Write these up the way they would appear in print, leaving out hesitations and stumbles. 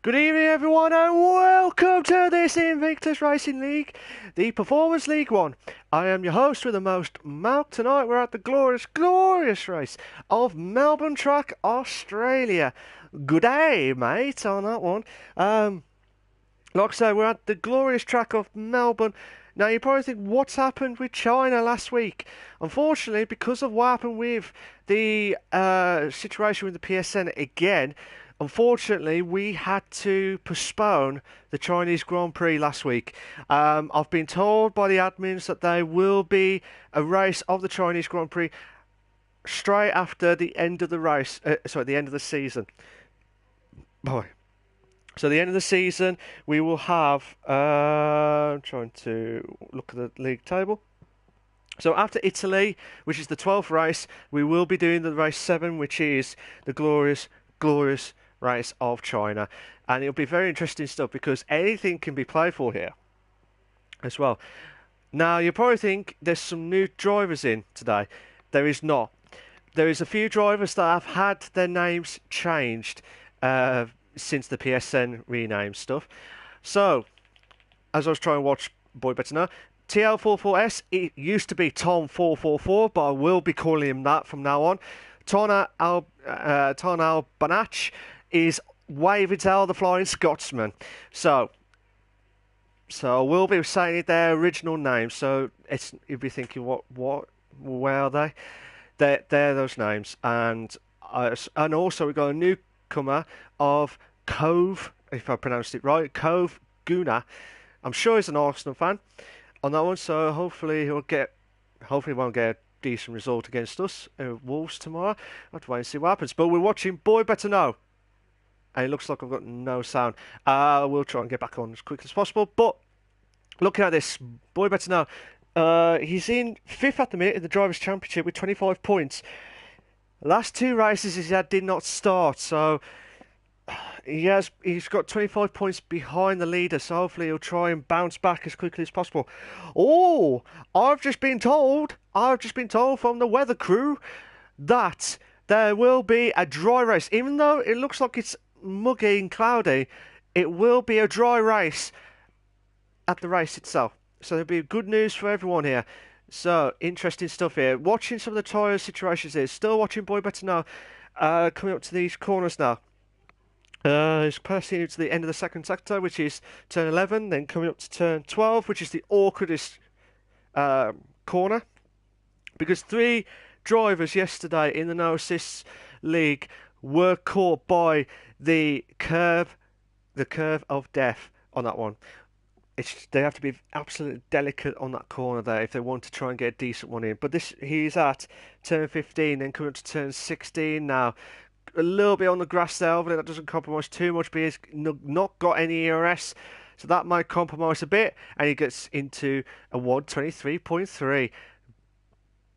Good evening, everyone, and welcome to this Invictus Racing League, the Performance League 1. I am your host with the most, Malk. Tonight we're at the glorious race of Melbourne Track, Australia. Good day, mate, on that one. Like I say, we're at the glorious track of Melbourne. Now, you probably think, what's happened with China last week? Unfortunately, because of what happened with the situation with the PSN again, unfortunately, we had to postpone the Chinese Grand Prix last week. I've been told by the admins that there will be a race of the Chinese Grand Prix straight after the end of the race. The end of the season. Boy. So the end of the season, we will have. I'm trying to look at the league table. So after Italy, which is the 12th race, we will be doing the race 7, which is the glorious race of China, and it'll be very interesting stuff because anything can be played for here as well. Now you probably think there's some new drivers in today. There is not. There is a few drivers that have had their names changed since the PSN rename stuff. So as I was trying to watch Boy Better Know, TL44S, it used to be Tom444, but I will be calling him that from now on. Tona Albanach is Wavitel, the Flying Scotsman. So I will be saying their original name. So you'll be thinking, where are they? They're those names. And also we've got a newcomer of Cove, if I pronounced it right, Cove Guna. I'm sure he's an Arsenal fan on that one. So hopefully he won't get a decent result against us Wolves tomorrow. I'll have to wait and see what happens. But we're watching Boy Better Know. And it looks like I've got no sound. We'll try and get back on as quickly as possible. But looking at this, Boy Better Know. He's in 5th at the minute in the Drivers' Championship with 25 points. Last 2 races he had did not start. So he's got 25 points behind the leader. So hopefully he'll try and bounce back as quickly as possible. Oh, I've just been told from the weather crew that there will be a dry race. Even though it looks like it's muggy and cloudy, it will be a dry race at the race itself. So there'll be good news for everyone here. So interesting stuff here. Watching some of the tyre situations here. Still watching Boy Better Know. Coming up to these corners now. He's passing to the end of the second sector, which is turn 11. Then coming up to turn 12, which is the awkwardest corner, because 3 drivers yesterday in the No Assists League were caught by the curve of death on that one. They have to be absolutely delicate on that corner there if they want to try and get a decent one in. But he's at turn 15, then coming up to turn 16 now. A little bit on the grass there, but that doesn't compromise too much, but he's not got any ERS, so that might compromise a bit, and he gets into a 123.3.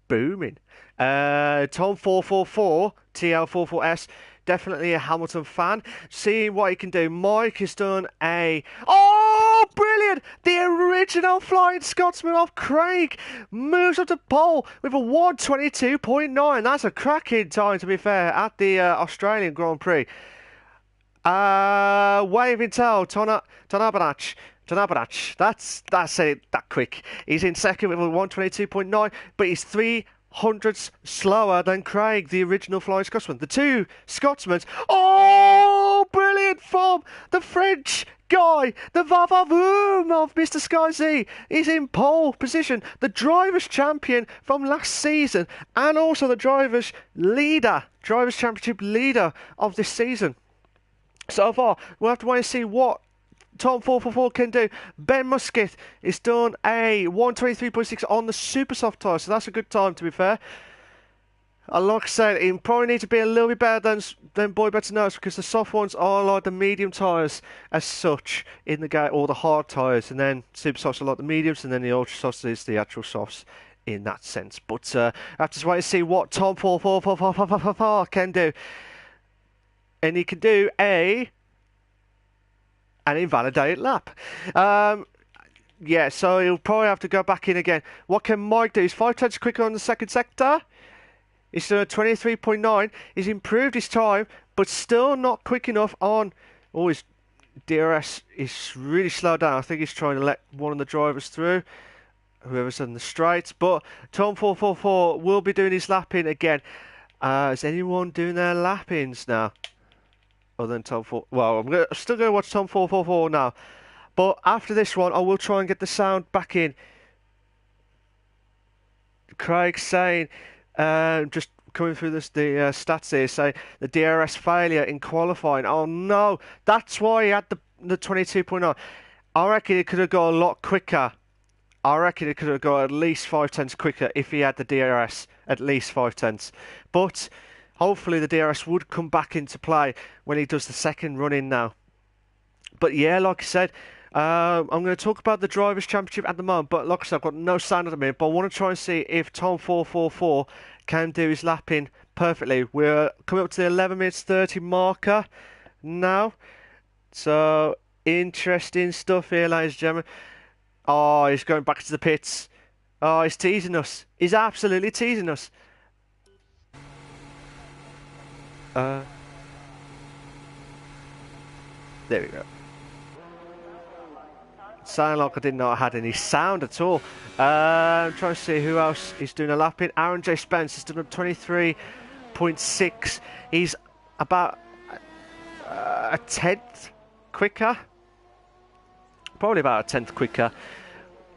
Booming. Tom444, TL44S, definitely a Hamilton fan. Seeing what he can do. Mike has done Oh, brilliant! The original Flying Scotsman of Craig moves up to pole with a 122.9. That's a cracking time, to be fair, at the Australian Grand Prix. Waving tail, Tonabanach. That's it, that quick. He's in second with a 122.9, but he's 300ths slower than Craig, the original Flying Scotsman. The 2 Scotsmen. Oh, brilliant from the French guy, the Vavavoom of Mr. Sky Z. He's in pole position, the drivers' champion from last season, and also the drivers' championship leader of this season. So far, we'll have to wait and see what Tom444 can do. Ben Musket is done a 123.6 on the super soft tyre, so that's a good time, to be fair. Like I said, he probably need to be a little bit better than Boy Better Knows, because the soft ones are like the medium tyres as such in the game, or the hard tyres, and then super softs are like the mediums, and then the ultra softs is the actual softs in that sense. But I have to wait and see what Tom444 can do. And he can do an invalidated lap. So he'll probably have to go back in again. What can Mike do? He's 5 tenths quicker on the second sector. He's done a 23.9. He's improved his time, but still not quick enough on... Oh, he's DRS is really slowed down. I think he's trying to let one of the drivers through, whoever's in the straight. But Tom 444 will be doing his lapping again. Is anyone doing their lappings now? Other than Tom 4... Well, I'm still going to watch Tom 444 now. But after this one, I will try and get the sound back in. Craig saying, just coming through the stats here, saying the DRS failure in qualifying. Oh no, that's why he had the 22.9. I reckon it could have gone a lot quicker. I reckon it could have gone at least 5/10 quicker if he had the DRS, at least 5/10. But hopefully the DRS would come back into play when he does the second run in now. But yeah, like I said, I'm going to talk about the Drivers' Championship at the moment, but like I said, I've got no sound at the minute, but I want to try and see if Tom 444 can do his lapping perfectly. We're coming up to the 11 minutes 30 marker now. So, interesting stuff here, ladies and gentlemen. Oh, he's going back to the pits. Oh, he's teasing us. He's absolutely teasing us. There we go. Sound like I didn't know I had any sound at all. I'm trying to see who else is doing a lap in. Aaron J. Spence is doing a 23.6. He's about a tenth quicker. Probably about a tenth quicker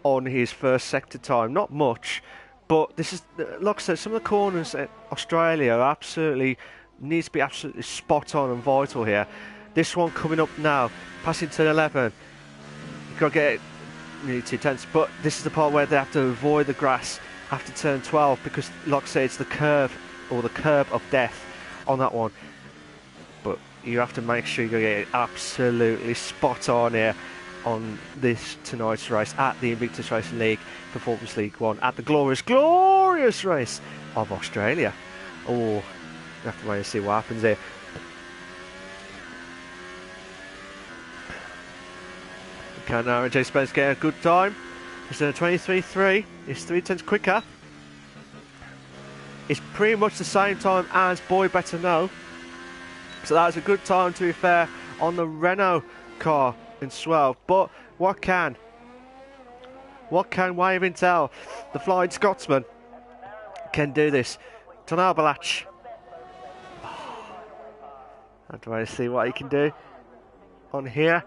on his first sector time. Not much, but this is, like I said, some of the corners at Australia are absolutely, needs to be absolutely spot on and vital here. This one coming up now, passing turn 11. You've got to get it nearly 2/10, but this is the part where they have to avoid the grass after turn 12 because, like I say, it's the curve or the curb of death on that one. But you have to make sure you get it absolutely spot on here on this tonight's race at the Invictus Racing League Performance League 1 at the glorious race of Australia. Oh, you have to wait and see what happens here. Can Aaron J. Spence get a good time? He's done a 23.3. He's 3/10 quicker. It's pretty much the same time as Boy Better Know. So that's a good time, to be fair, on the Renault car in 12. But what can Wave Intel, the Flying Scotsman, can do this? Ton Albalach. I'm trying to see what he can do on here.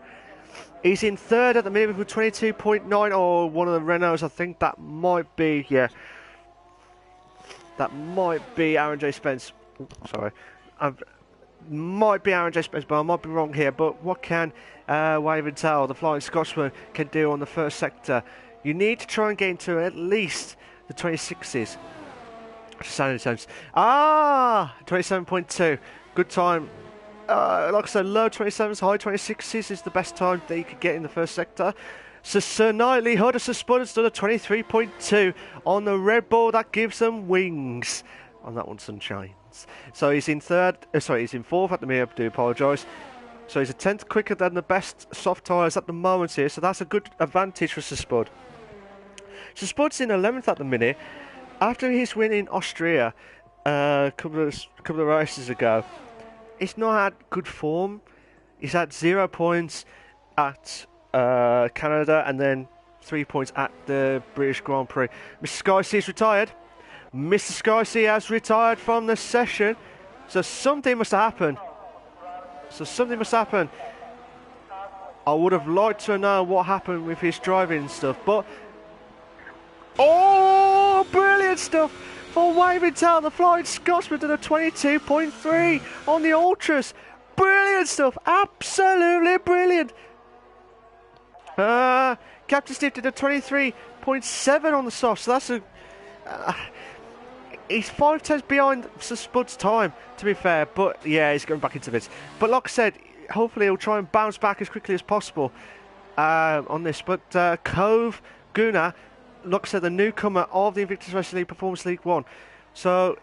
He's in third at the minute with 22.9, or one of the Renaults. I think that might be, yeah. That might be Aaron J. Spence. Sorry. Might be Aaron J. Spence, but I might be wrong here. But what can Wave Intel, the Flying Scotsman, can do on the first sector? You need to try and get into at least the 26s. Ah! 27.2. Good time. Like I said, low 27s, high 26s is the best time that you could get in the first sector. So Sir Knightley Huddersfield Spud has done a 23.2 on the Red Bull. That gives them wings on that one, Sunshines. So he's in third, he's in fourth at the minute, I do apologise. So he's a tenth quicker than the best soft tyres at the moment here, so that's a good advantage for Sir Spud. So Spud's in 11th at the minute. After his win in Austria a couple of races ago, he's not had good form. He's had 0 points at Canada and then 3 points at the British Grand Prix. Mr. Sky C's retired. Mr. Sky C has retired from the session. So something must have happened. I would have liked to know what happened with his driving and stuff, but... Oh, brilliant stuff for Wave Intel. The Flying Scotsman did a 22.3 on the Ultras. Brilliant stuff. Absolutely brilliant. Captain Steve did a 23.7 on the soft, so that's a... he's 5/10 behind Sir Spud's time, to be fair, but yeah, he's going back into this. But like I said, hopefully he'll try and bounce back as quickly as possible on this. But Cove Guna, like I said, the newcomer of the Invictus Racing League Performance League 1. So,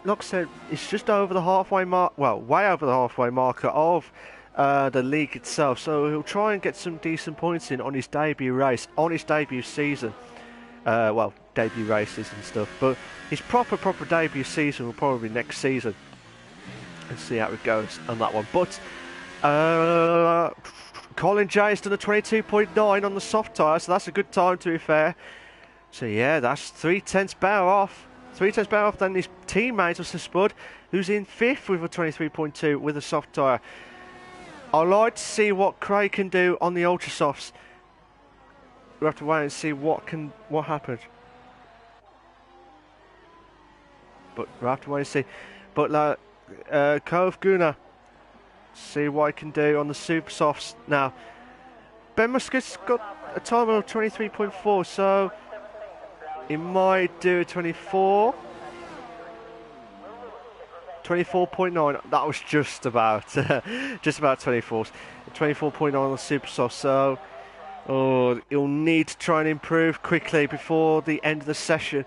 like I said, it's just over the halfway mark, well, way over the halfway marker of the league itself. So he'll try and get some decent points in on his debut race, on his debut season. Well, debut races and stuff. But his proper debut season will probably be next season. And see how it goes on that one. But Colin Jay's done a 22.9 on the soft tyre, so that's a good time, to be fair. So yeah, that's 3/10 better off. 3/10 better off than his teammate, Mr. Spud, who's in 5th with a 23.2 with a soft tyre. I'd like to see what Craig can do on the ultra softs. We'll have to wait and see what happens. But we'll have to wait and see. But Cove Gunnar, see what he can do on the super softs now. Ben Muscat's got a time of 23.4, so he might do a 24. 24.9. That was just about 24. 24.9 on the super soft. So he'll need to try and improve quickly before the end of the session.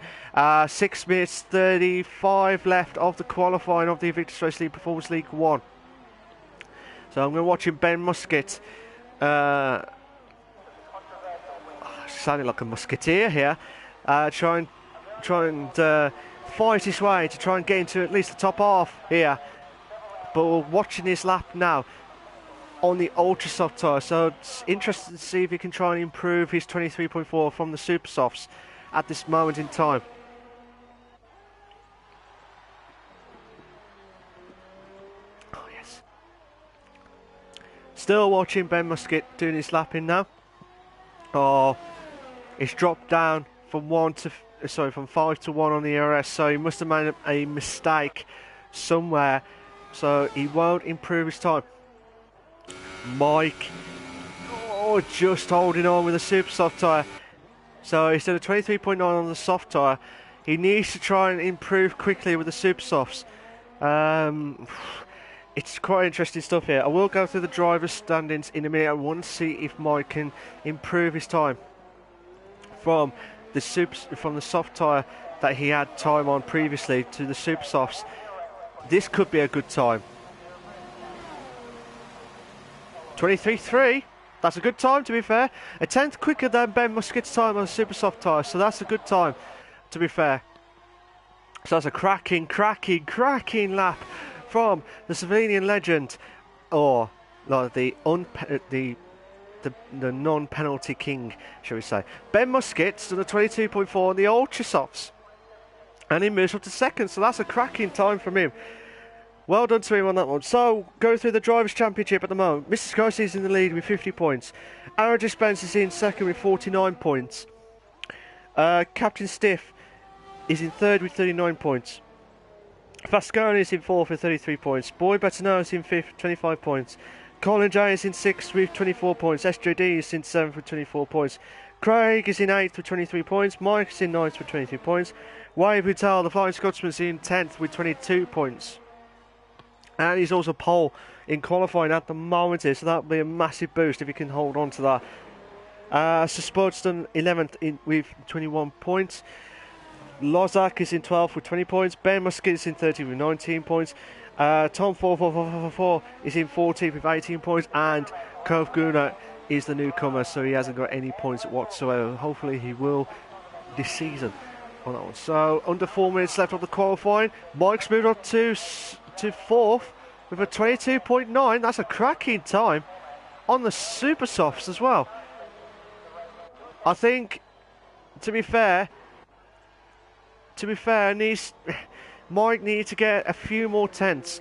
6 minutes 35 left of the qualifying of the Invictus Race League Performance League 1. So I'm going to watch him, Ben Muscat. Sounding like a musketeer here. Try and fight his way to try and get into at least the top half here. But we're watching his lap now on the ultra soft tyre, so it's interesting to see if he can try and improve his 23.4 from the super softs at this moment in time. Oh yes. Still watching Ben Muscat doing his lapping now. Oh, it's dropped down from 5 to 1 on the ERS, so he must have made a mistake somewhere, so he won't improve his time. Mike, just holding on with a super soft tyre. So instead of 23.9 on the soft tyre, he needs to try and improve quickly with the super softs. It's quite interesting stuff here. I will go through the driver's standings in a minute. I want to see if Mike can improve his time from the soft tyre that he had time on previously to the super softs. This could be a good time. 23.3, that's a good time, to be fair. A tenth quicker than Ben Muscat's time on a super soft tyre, so that's a good time, to be fair. So that's a cracking lap from the Slovenian legend, or like the non-penalty king, shall we say. Ben Muscat's done a 22.4 on the ultra softs, and he moves up to second, so that's a cracking time from him. Well done to him on that one. So, go through the Drivers' Championship at the moment. Mr. Scorsese is in the lead with 50 points. Aaron Dispense is in second with 49 points. Captain Stiff is in third with 39 points. Fascone is in fourth with 33 points. Boy Better Know is in fifth, 25 points. Colin J is in sixth with 24 points. SJD is in seventh with 24 points. Craig is in eighth with 23 points. Mike is in ninth with 23 points. Wade Boutel, the Flying Scotsman, is in 10th with 22 points. And he's also pole in qualifying at the moment here, so that'll be a massive boost if he can hold on to that. So Spud's done 11th with 21 points. Lozak is in 12th with 20 points. Ben Muscat is in 13th with 19 points. Tom 444 is in 14th with 18 points. And Cove Gunnar is the newcomer, so he hasn't got any points whatsoever. Hopefully he will this season on that one. So under 4 minutes left of the qualifying. Mike's moved up to fourth with a 22.9. That's a cracking time on the super softs as well. I think, to be fair, Mike needs to get a few more tenths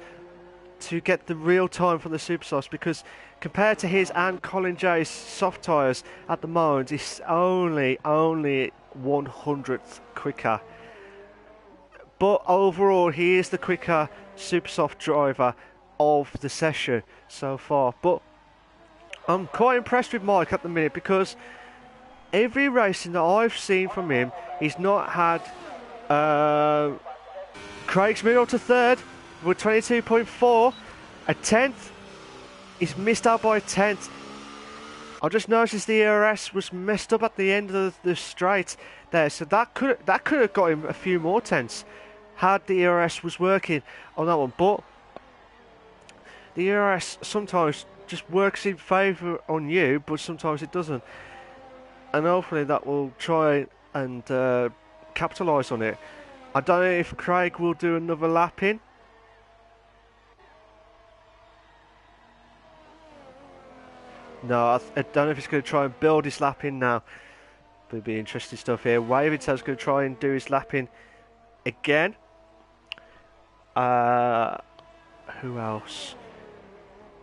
to get the real time from the super softs, because compared to his and Colin J's soft tyres at the moment, it's only 1/100th quicker. But overall, he is the quicker super soft driver of the session so far. But I'm quite impressed with Mike at the minute, because every racing that I've seen from him, he's not had... Craig's moved up to third with 22.4. A tenth. He's missed out by a tenth. I just noticed the ERS was messed up at the end of the straight there, so that could have got him a few more tenths had the ERS was working on that one. But the ERS sometimes just works in favour on you, but sometimes it doesn't. And hopefully that will try and capitalise on it. I don't know if Craig will do another lap in. No, I don't know if he's going to try and build his lap in now. But it'll be interesting stuff here. Wavingtail's going to try and do his lap in again. Who else?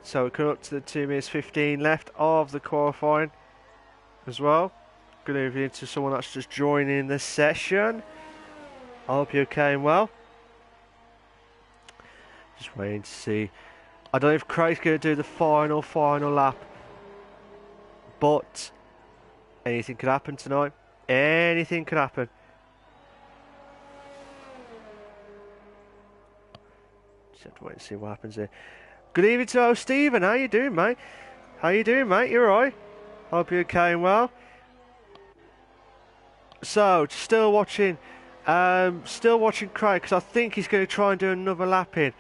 So we're coming up to the 2 minutes 15 left of the qualifying as well. Good evening to someone that's just joining the session. I hope you're okay and well. Just waiting to see. I don't know if Craig's going to do the final lap. But anything could happen tonight. Anything could happen. Just have to wait and see what happens here. Good evening to Stephen. How you doing, mate? How you doing, mate? You alright? Hope you're okay and well. So, still watching Craig, because I think he's going to try and do another lap in.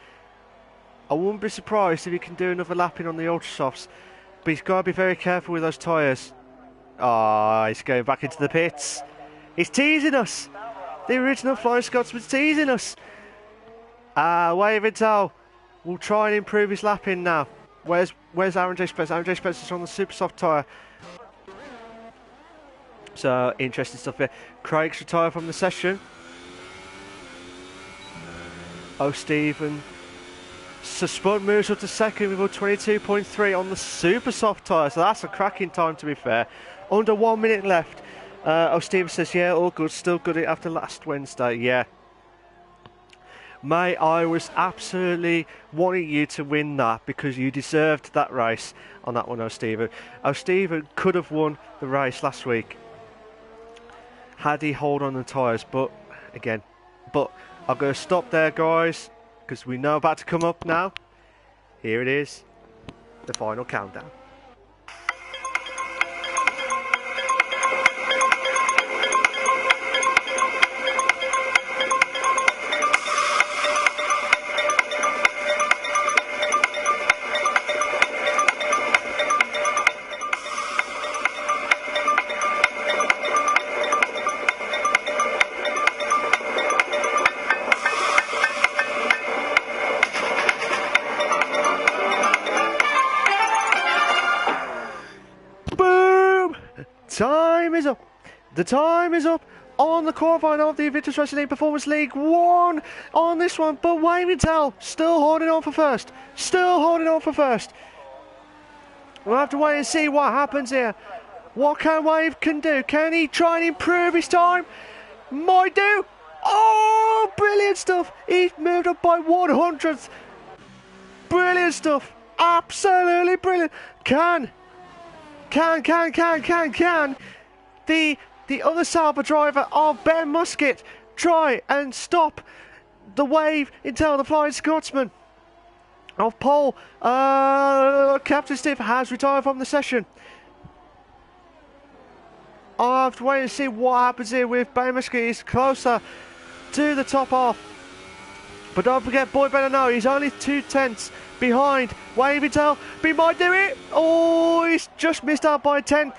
I wouldn't be surprised if he can do another lap in on the Ultra Softs, but he's got to be very careful with those tyres. Ah, he's going back into the pits. He's teasing us. The original Flying Scotsman's teasing us. Wavingtail will try and improve his lap in now. Where's Aaron J. Spencer? Aaron J. Spencer's on the super soft tyre. So, interesting stuff here. Craig's retired from the session. Stephen. Spud moves up to second with a 22.3 on the super soft tyre. So that's a cracking time, to be fair. Under 1 minute left. Stephen says, yeah, all good. Still good after last Wednesday. Yeah. Mate, I was absolutely wanting you to win that because you deserved that race on that one, Stephen. Stephen could have won the race last week had he hold on the tyres, but again, I'm going to stop there, guys, because we know about to come up now. Here it is, the final countdown. Time is up. The time is up on the qualifying of the Invictus Racing League Performance League 1 on this one. But Wavingtail still holding on for first. Still holding on for first. We'll have to wait and see what happens here. What can Wave can do? Can he try and improve his time? Might do. Oh, brilliant stuff. He's moved up by 100th. Brilliant stuff. Absolutely brilliant. Can the other Sauber driver of Ben Musket try and stop the Wave until the Flying Scotsman of Pole? Captain Steve has retired from the session. I'll have to wait and see what happens here with Ben Musket. He's closer to the top half. But don't forget, Boy Better Know, he's only 2/10 behind Wavingtail. But he might do it. Oh, he's just missed out by a 10th.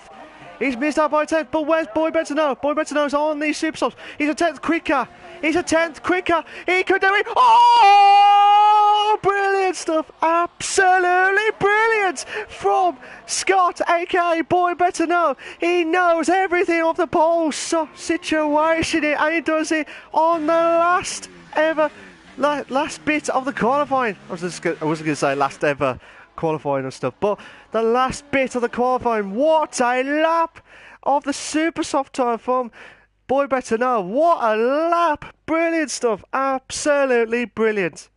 He's missed out by a 10th. But where's Boy Better Know? Boy Better Know's on these super softs. He's a 10th quicker. He's a 10th quicker. He could do it. Oh, brilliant stuff. Absolutely brilliant from Scott, aka Boy Better Know. He knows everything of the pole situation here, and he does it on the last bit of the qualifying. I wasn't going to say last ever qualifying and stuff, but the last bit of the qualifying. What a lap of the super soft tyre from Boy Better Know. What a lap. Brilliant stuff. Absolutely brilliant.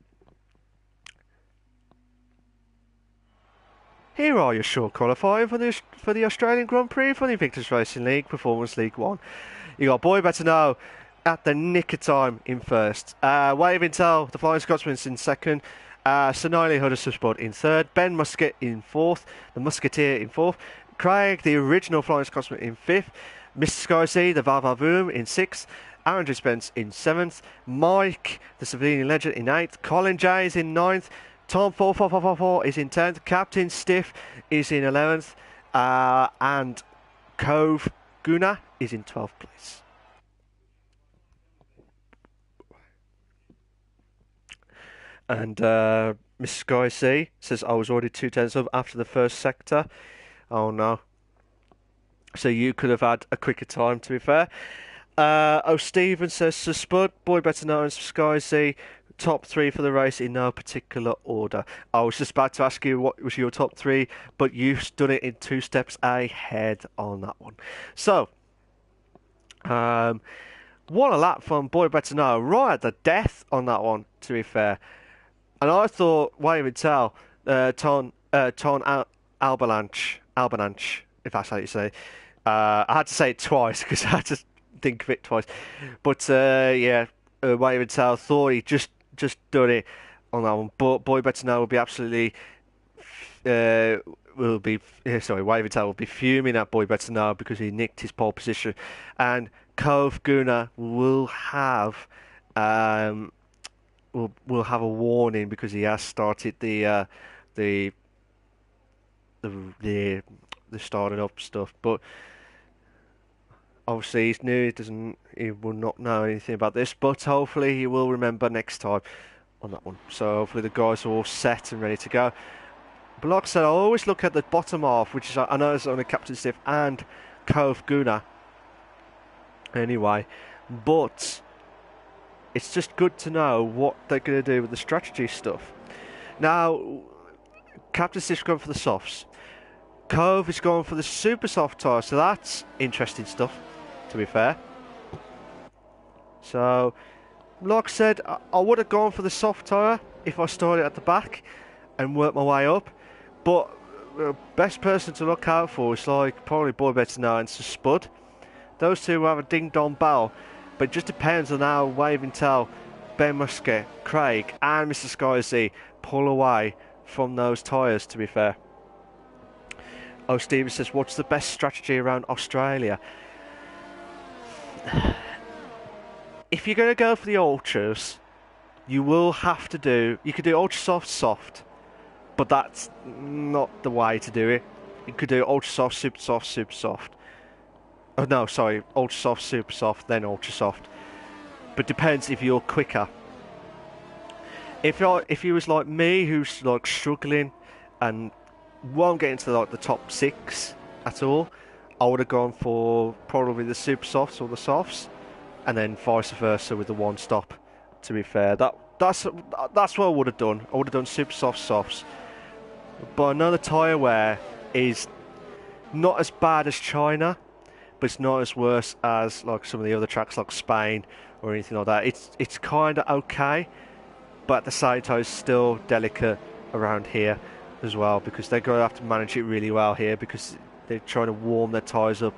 Here are your short qualifying for the Australian Grand Prix for the Invictus Racing League Performance League 1. You got Boy Better Know at the nick of time in first. Wavingtail, the Flying Scotsman's in second. Sonali Huddersfield in third. Ben Musket in fourth. The Musketeer in fourth. Craig, the original Flying Scotsman, in fifth. Mr. Sky C, the Vavavoom, in sixth. Aaron J. Spence in seventh. Mike, the Slovenian legend, in eighth. Colin J is in ninth. Tom 4444 is in 10th. Captain Stiff is in 11th. And Cove Guna is in 12th place. And Miss Sky C says, I was already 2/10 up after the first sector. Oh no. So you could have had a quicker time, to be fair. Stephen says, so Spud, Boy Better Know, and Sky Z, top three for the race in no particular order. I was just about to ask you what was your top three, but you've done it in 2 steps ahead on that one. So, what a lap from Boy Better Know, right at the death on that one, to be fair. And I thought, wait and tell, Ton Albanach, if that's how you say it. I had to say it twice because I had to think of it twice. But yeah, wait and tell, thought he just done it on that one. But Boy Better Know will be absolutely Wave and Tell will be fuming at Boy Better Know because he nicked his pole position, and Cove Guna will have will have a warning because he has started the starting up stuff. But obviously he's new. He will not know anything about this. But hopefully he will remember next time on that one. So hopefully the guys are all set and ready to go. But like I said, I always look at the bottom half, which is, I know it's only Captain Stiff and Cove Guna. Anyway, but it's just good to know what they're going to do with the strategy stuff. Now, Captain Stiff's going for the softs. Cove is going for the super soft tyre, so that's interesting stuff, to be fair. So, like I said, I would have gone for the soft tyre if I started at the back and worked my way up. But the best person to look out for is like probably Boy Better Know and Spud. Those two will have a ding-dong bell, but it just depends on how Wave and Tell, Ben Muscat, Craig and Mr. Sky Z pull away from those tyres, to be fair. Oh, Steven says, what's the best strategy around Australia? If you're going to go for the ultras, you will have to do... You could do ultra soft, soft, but that's not the way to do it. You could do ultra soft, super soft, super soft. Oh no, sorry, ultra soft, super soft, then ultra soft. But depends if you're quicker. If you was like me, who's like struggling and won't get into like the top 6 at all, I would have gone for probably the super softs or the softs, and then vice versa with the one stop. To be fair, that's what I would have done. I would have done super soft softs. But I know the tyre wear is not as bad as China, but it's not as worse as like some of the other tracks like Spain or anything like that. It's kind of okay, but at the same time it's still delicate around here as well, because they're going to have to manage it really well here because they're trying to warm their tyres up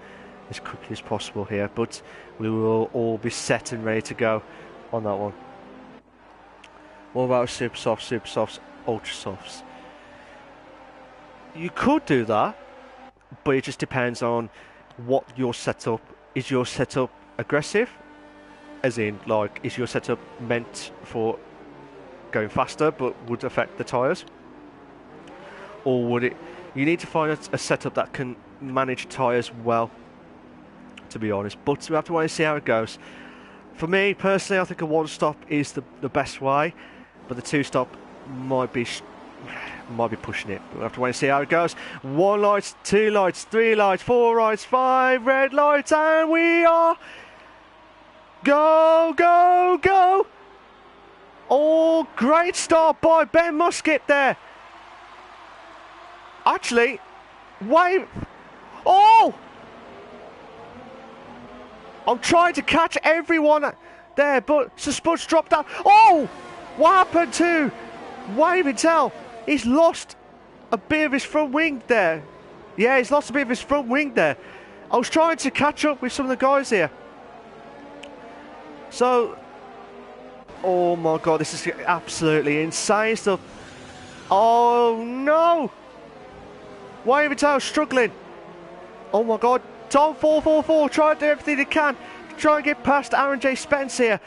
as quickly as possible here. But we will all be set and ready to go on that one. What about super softs, ultra softs? You could do that, but it just depends on what your setup is. Your setup aggressive, as in like, is your setup meant for going faster but would affect the tyres, or would it? You need to find a setup that can manage tyres well, to be honest. But we have to wait and see how it goes. For me personally, I think a one stop is the best way, but the 2 stop might be pushing it. We'll have to wait and see how it goes. 1 light, 2 lights, 3 lights, 4 lights, 5 red lights, and we are go, go, go! Oh, great start by Ben Muscat there. Actually, wait. Oh! I'm trying to catch everyone there, but Spud's dropped out. Oh! What happened to Wave and Tell? He's lost a bit of his front wing there. Yeah, he's lost a bit of his front wing there. I was trying to catch up with some of the guys here. So, oh my god, this is absolutely insane stuff. Oh no! Wave and Tell struggling. Oh my god, Tom 444 trying to do everything he can to try and get past Aaron J. Spence here.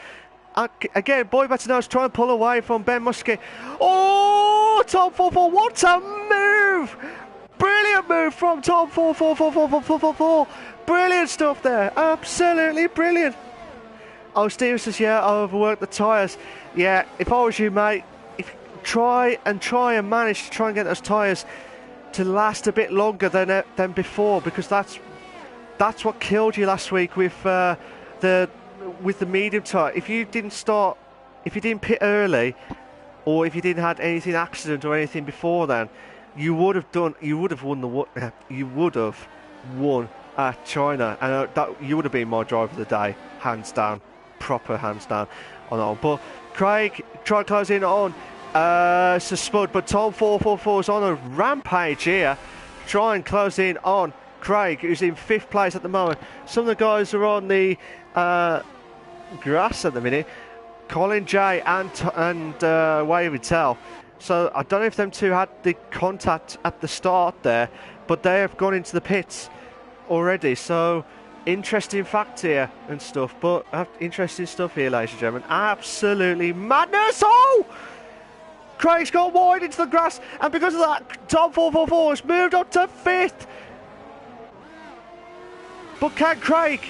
Again, Boy Better Know's trying to pull away from Ben Muscat. Oh, Tom 44, what a move! Brilliant move from Tom 444. Brilliant stuff there, absolutely brilliant. Oh, Steve says, yeah, I overworked the tyres. Yeah, if I was you, mate, try and manage to try and get those tyres to last a bit longer than before, because that's what killed you last week with the medium tire. If you didn't pit early, or if you didn't have anything accident or anything before then, you would have won at China, and you would have been my driver of the day, hands down, proper hands down on that one. But Craig tried closing on Spud, but Tom 444 is on a rampage here, trying close in on Craig, who's in 5th place at the moment. Some of the guys are on the grass at the minute, Colin J and Wavy Tell. So I don't know if them two had the contact at the start there, but they have gone into the pits already. So interesting fact here and stuff, but interesting stuff here, ladies and gentlemen. Absolutely madness! Oh! Craig's got wide into the grass, and because of that, Tom 444 has moved on to 5th. But can Craig?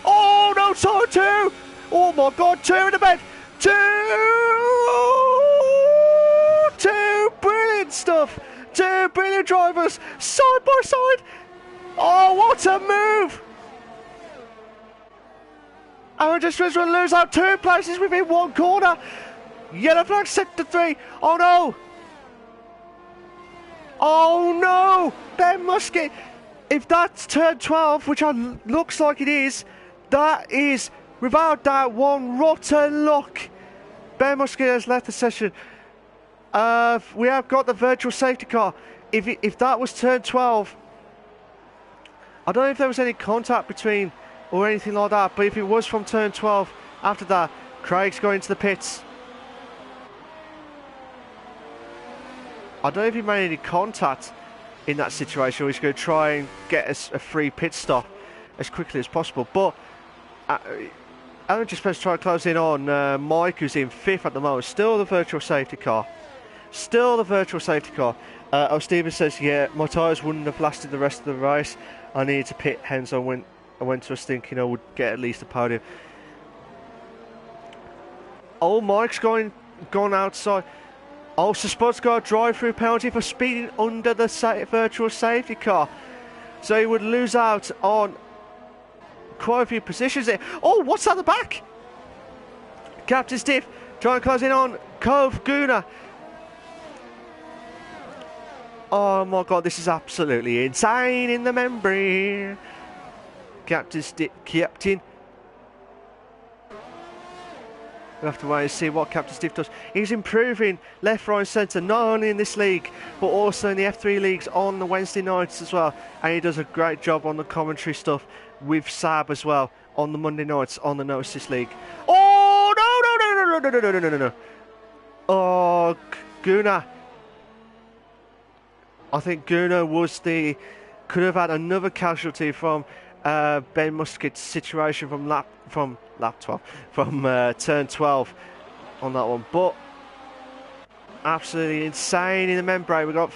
Oh no, so 2! Oh my God, 2 in the bed! 2! Brilliant stuff! 2 brilliant drivers, side by side! Oh, what a move! Aaron just will lose out 2 places within 1 corner. Yellow flag set to 3. Oh no! Oh no! Ben Musket. If that's turn 12, which looks like it is, that is without doubt one rotten luck. Ben Musket has left the session. We have got the virtual safety car. If that was turn 12, I don't know if there was any contact between or anything like that, but if it was from turn 12, after that, Craig's going to the pits. I don't know if he made any contact in that situation, or he's going to try and get a free pit stop as quickly as possible. But Alan just supposed to try to close in on Mike, who's in 5th at the moment. Still the virtual safety car. Still the virtual safety car. Steven says, yeah, my tyres wouldn't have lasted the rest of the race. I needed to pit, hence I went to us thinking I would get at least a podium. Oh, Mike's gone outside. Oh, so Spud's got a drive-through penalty for speeding under the virtual safety car. So he would lose out on quite a few positions there. Oh, what's at the back? Captain Stiff trying to close in on Cove Guna. Oh my God, this is absolutely insane in the membrane. Captain. We'll have to wait and see what Captain Stiff does. He's improving left, right and centre, not only in this league, but also in the F3 leagues on the Wednesday nights as well. And he does a great job on the commentary stuff with Sab as well on the Monday nights on the Notice League. Oh, no. Oh, Guna. I think Guna could have had another casualty from Ben Musket's situation from turn 12 on that one. But absolutely insane in the membrane. We've got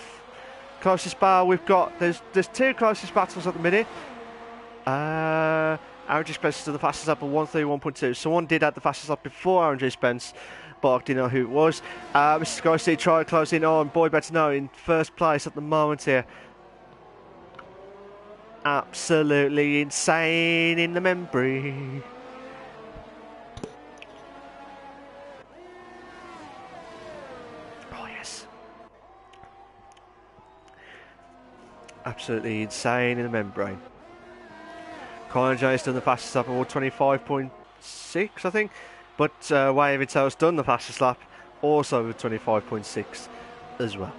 closest battle. There's 2 closest battles at the minute. Aaron Spence to the fastest lap of 131.2. Someone did have the fastest lap before Aaron Spence, but I didn't know who it was. Mr. Garcia tried closing on. Boy better know, in 1st place at the moment here. Absolutely insane in the membrane. Oh yes. Absolutely insane in the membrane. Colin J has done the fastest lap of 25.6, I think. But Wavy Tail's done the fastest lap, also with 25.6 as well.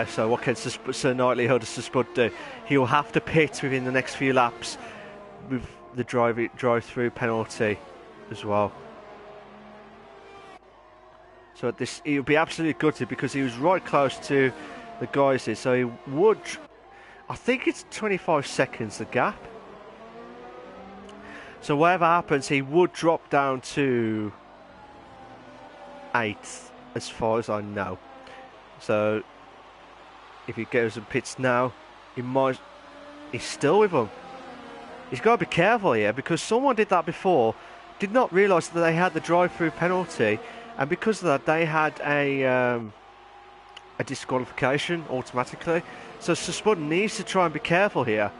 So what can Sir Knightley Sir Spud do? He'll have to pit within the next few laps with the drive-through penalty as well. So he'll be absolutely gutted because he was right close to the guys here. So he would, I think it's 25 seconds the gap. So whatever happens, he would drop down to 8th, as far as I know. So if he goes and pits now, he's still with them. He's got to be careful here, because someone did that before, did not realise that they had the drive-through penalty, and because of that they had a a disqualification automatically. So Spud needs to try and be careful here.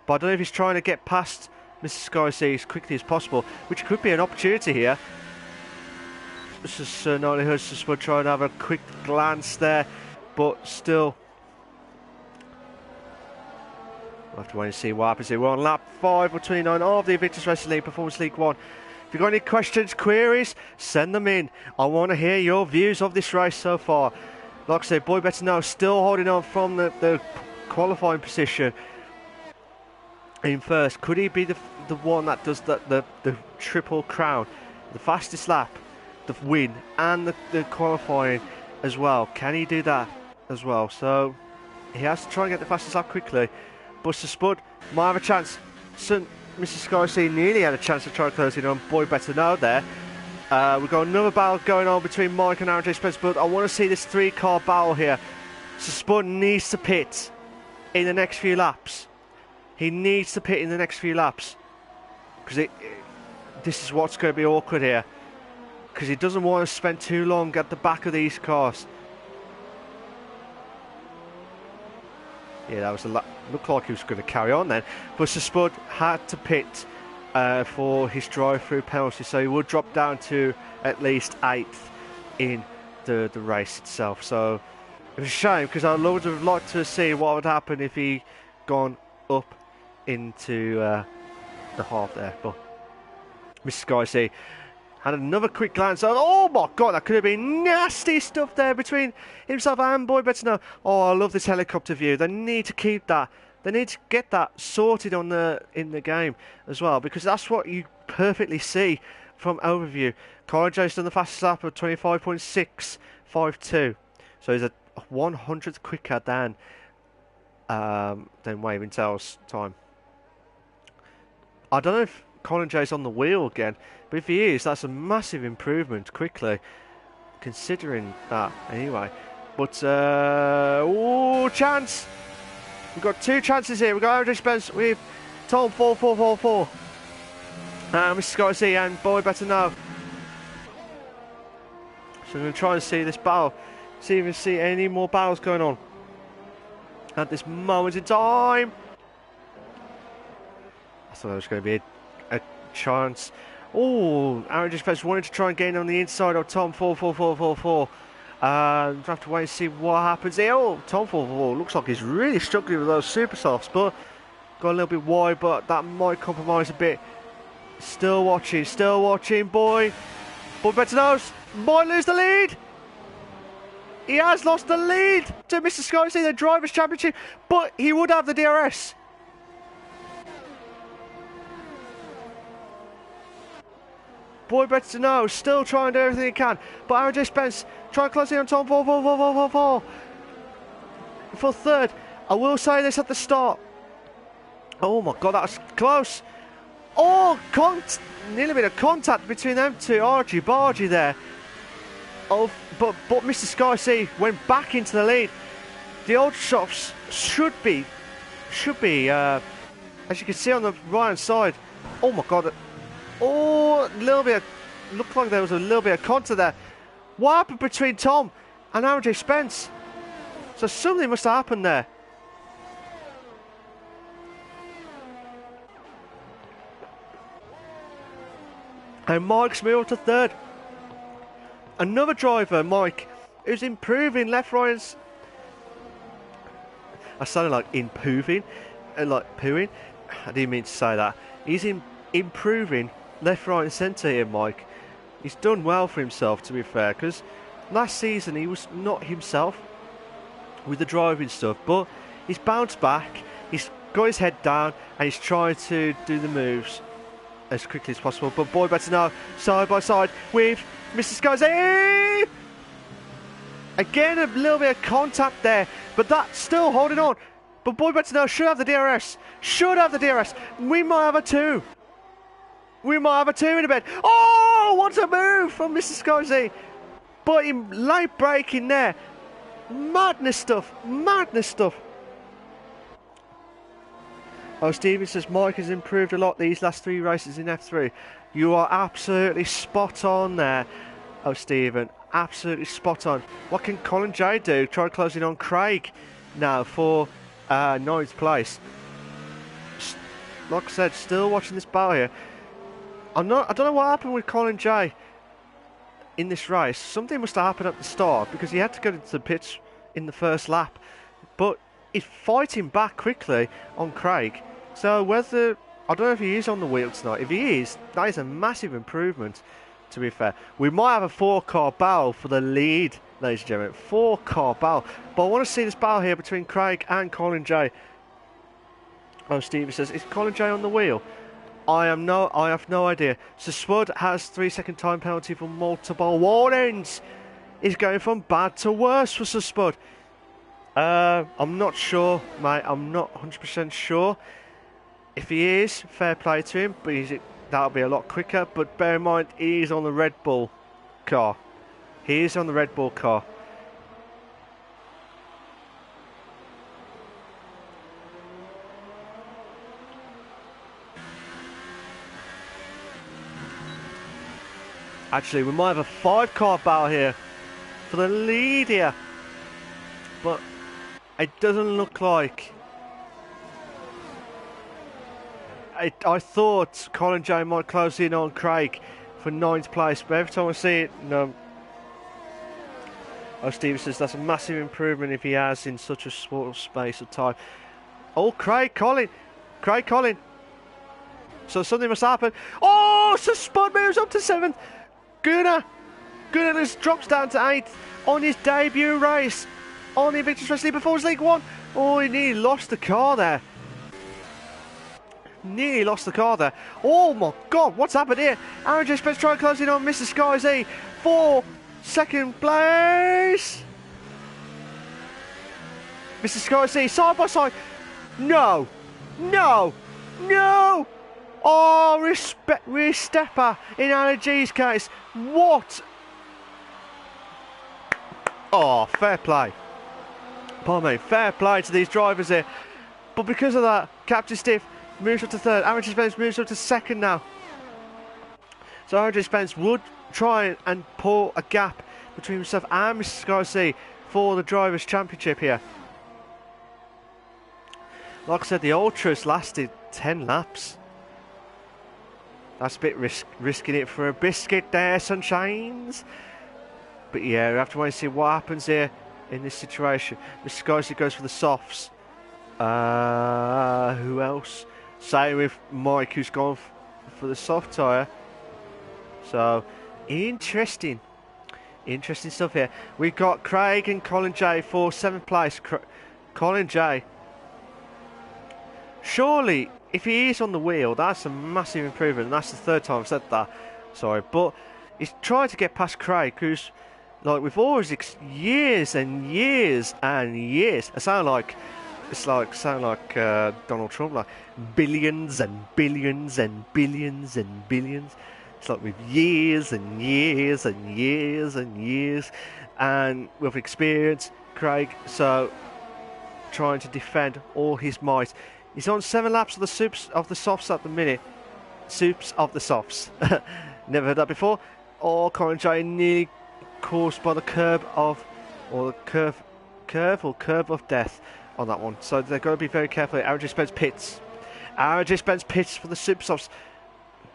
But I don't know if he's trying to get past Mr. Sky C as quickly as possible, which could be an opportunity here. This is not only Spud trying to have a quick glance there, but still. We'll have to wait and see what happens here. We're on lap 5 or 29 of the Invictus Racing League Performance League 1. If you've got any questions, queries, send them in. I want to hear your views of this race so far. Like I said, Boy Better Know still holding on from the qualifying position in first. Could he be the one that does the triple crown? The fastest lap, the win, and the qualifying as well. Can he do that as well? So he has to try and get the fastest lap quickly. Buster Spud might have a chance. Mr. Sky C nearly had a chance to try to close in on Boy Better Know there. We've got another battle going on between Mike and Aaron J. Spence, but I want to see this 3-car battle here. So Spud needs to pit in the next few laps. He needs to pit in the next few laps. Because this is what's going to be awkward here. Because he doesn't want to spend too long at the back of these cars. Yeah, that was looked like he was going to carry on then. But Spud had to pit for his drive-through penalty, so he would drop down to at least 8th in the race itself. So it was a shame, because I would have liked to see what would happen if he gone up into the half there. But Mr. Sky C had another quick glance. Oh my God, that could have been nasty stuff there between himself and Boy Better Know. Oh, I love this helicopter view. They need to keep that. They need to get that sorted in the game as well, because that's what you perfectly see from overview. Colin Jones done the fastest lap of 25.652. So he's a 100th quicker than Waving Tail's time. I don't know if Colin J's on the wheel again, but if he is, that's a massive improvement quickly, considering that anyway. But chance! We've got 2 chances here. We've got Aaron J. Spence with Tom 4444. Mr. Sky C and Boy Better Know. So I'm going to try and see this battle, see if we see any more battles going on at this moment in time. I thought there was going to be a chance. Oh, Aaron J. Spence wanted to try and gain on the inside of Tom 44444. We'll have to wait and see what happens here. Oh, Tom 444 looks like he's really struggling with those super softs, but got a little bit wide, but that might compromise a bit. Still watching, Boy Better Knows might lose the lead. He has lost the lead to Mr. Sky C, the Drivers' Championship, but he would have the DRS. Boy Better Know still trying to do everything he can, but Aaron J. Spence trying to close in on Tom 44444 for third. I will say this at the start. Oh my God, that was close. Oh, nearly a bit of contact between them two. Argy bargy there. Oh, but Mr. Sky C went back into the lead. The old shops should be, as you can see on the right hand side. Oh my God. Oh, a little bit. Looked like there was a little bit of contact there. What happened between Tom and Aaron J. Spence? So something must have happened there. And Mike's moved to third. Another driver, Mike, who's improving left, right. I sounded like improving, like pooing. I didn't mean to say that. He's improving left, right, and centre here, Mike. He's done well for himself, to be fair, because last season he was not himself with the driving stuff, but he's bounced back. He's got his head down and he's trying to do the moves as quickly as possible. But Boy Better Know side by side with Mr. Sky C. Again, a little bit of contact there, but that's still holding on. But Boy Better Know should have the DRS. Should have the DRS. We might have a 2. We might have a 2 in a bed. Oh, what a move from Mr. Sky C. But in late braking there. Madness stuff. Madness stuff. Oh, Stephen says Mike has improved a lot these last 3 races in F3. You are absolutely spot on there. Oh, Stephen. absolutely spot on. What can Colin J do? Try closing on Craig now for 9th place. Like I said, still watching this battle here. I don't know what happened with Colin J in this race. Something must have happened at the start because he had to go into the pits in the first lap. But he's fighting back quickly on Craig. So whether, I don't know if he is on the wheel tonight. If he is, that is a massive improvement, to be fair. We might have a 4-car battle for the lead, ladies and gentlemen. 4-car battle. But I want to see this battle here between Craig and Colin J. Oh, Stevie says, is Colin J on the wheel? I have no idea. So Spud has 3-second time penalty for multiple warnings. He's going from bad to worse for Spud. I'm not sure, mate. I'm not 100% sure. If he is, fair play to him, but that'll be a lot quicker. But bear in mind, he's on the Red Bull car. He is on the Red Bull car. Actually, we might have a 5-car battle here for the lead here. But it doesn't look like... I thought Colin J might close in on Craig for 9th place, but every time I see it, no. Oh, Steve says that's a massive improvement if he has in such a short space of time. Oh, Craig Colin. So something must happen. Oh, so Spud moves up to 7th. Gunnar just drops down to 8th on his debut race on the Invictus Wrestling Performance League 1. Oh, he nearly lost the car there. Oh my God, what's happened here? Aaron J. Spence trying to close in on Mr. Sky Z for 2nd place. Mr. Sky Z side by side. No. Oh, Restepper in Alan G's case. What? Oh, fair play. Pardon me, fair play to these drivers here. But because of that, Captain Stiff moves up to 3rd. Aaron J. Spence moves up to 2nd now. So Aaron J. Spence would try and pull a gap between himself and Mr. Sky C for the Drivers' Championship here. Like I said, the Ultras lasted 10 laps. That's a bit risking it for a biscuit there, sunshines. But yeah, we have to wait and see what happens here in this situation. Mr. Skyzy goes for the softs. Who else? Same with Mike, who's gone for the soft tyre. So, interesting stuff here. We've got Craig and Colin J for 7th place. Colin J. Surely, if he is on the wheel, that's a massive improvement. And that's the 3rd time I've said that. Sorry, but he's trying to get past Craig, who's like with all his years and years and years. I sound like Donald Trump, like billions and billions and billions and billions. It's like with years and years and years and years, and with experience, Craig. So trying to defend all his might. He's on 7 laps of the softs at the minute. Soups of the softs. Never heard that before. Oh, Colin J nearly caused by the curve of death on that one. So they've got to be very careful. Aaron J. Spence pits. Aaron J. Spence pits for the super softs.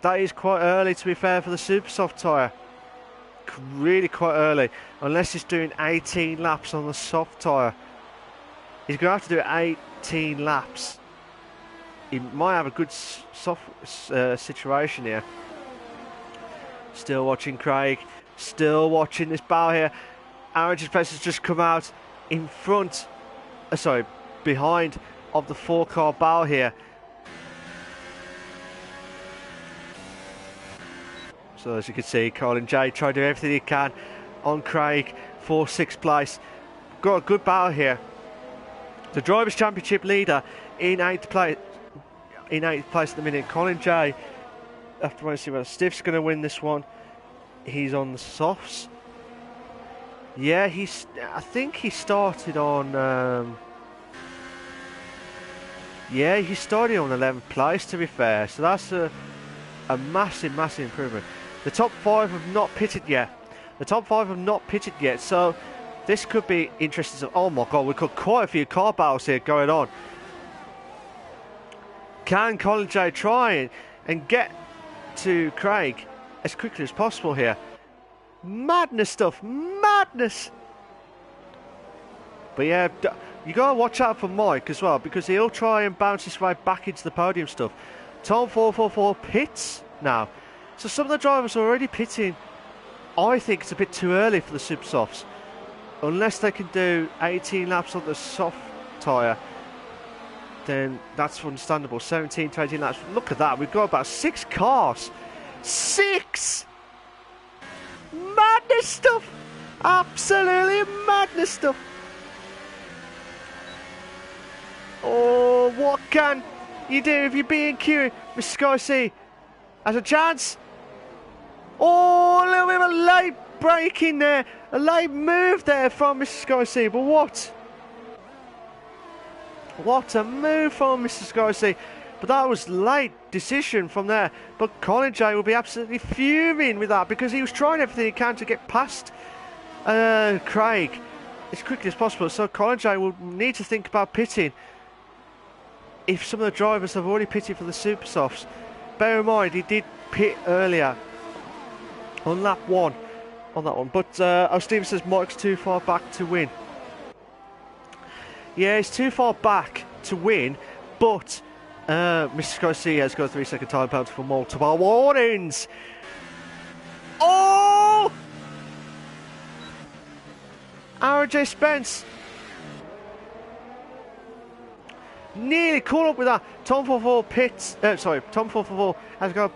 That is quite early, to be fair, for the super soft tyre. Really quite early. Unless he's doing 18 laps on the soft tyre. He's going to have to do 18 laps. He might have a good soft situation here. Still watching Craig. Still watching this battle here. Aaron J. Spence has just come out in front. Behind of the 4-car battle here. So as you can see, Colin J trying to do everything he can on Craig for 6th place. Got a good battle here. The Drivers' Championship leader in 8th place. In 8th place at the minute, Colin J. After I see whether Stiff's going to win this one. He's on the softs. Yeah, I think he started on. Yeah, he started on 11th place, to be fair. So that's a massive improvement. The top 5 have not pitted yet. The top 5 have not pitted yet, so this could be interesting. Oh my god, we've got quite a few car battles here going on. Can Colin J try and get to Craig as quickly as possible here? Madness stuff, madness! But yeah, you gotta watch out for Mike as well, because he'll try and bounce his way back into the podium stuff. Tom 444 pits now. So some of the drivers are already pitting. I think it's a bit too early for the super softs. Unless they can do 18 laps on the soft tyre, then that's understandable. 17 to 18 laps. Look at that. We've got about 6 cars. 6! Madness stuff! Absolutely madness stuff! Oh, what can you do if you're being cute? Mr. Sky C has a chance. Oh, a little bit of a late break in there. A late move there from Mr. Sky C. But what? What a move from Mr. Sky C. But that was late decision from there. But Colin J will be absolutely fuming with that, because he was trying everything he can to get past Craig as quickly as possible. So Colin J will need to think about pitting if some of the drivers have already pitted for the super softs. Bear in mind, he did pit earlier on lap 1 on that one. But Stephen says Mike's too far back to win. Yeah, he's too far back to win, but Mr. Garcia has got a 3-second time penalty for multiple warnings. Oh! RJ Spence nearly caught up with that. Tom 44 pits. Tom 44 has got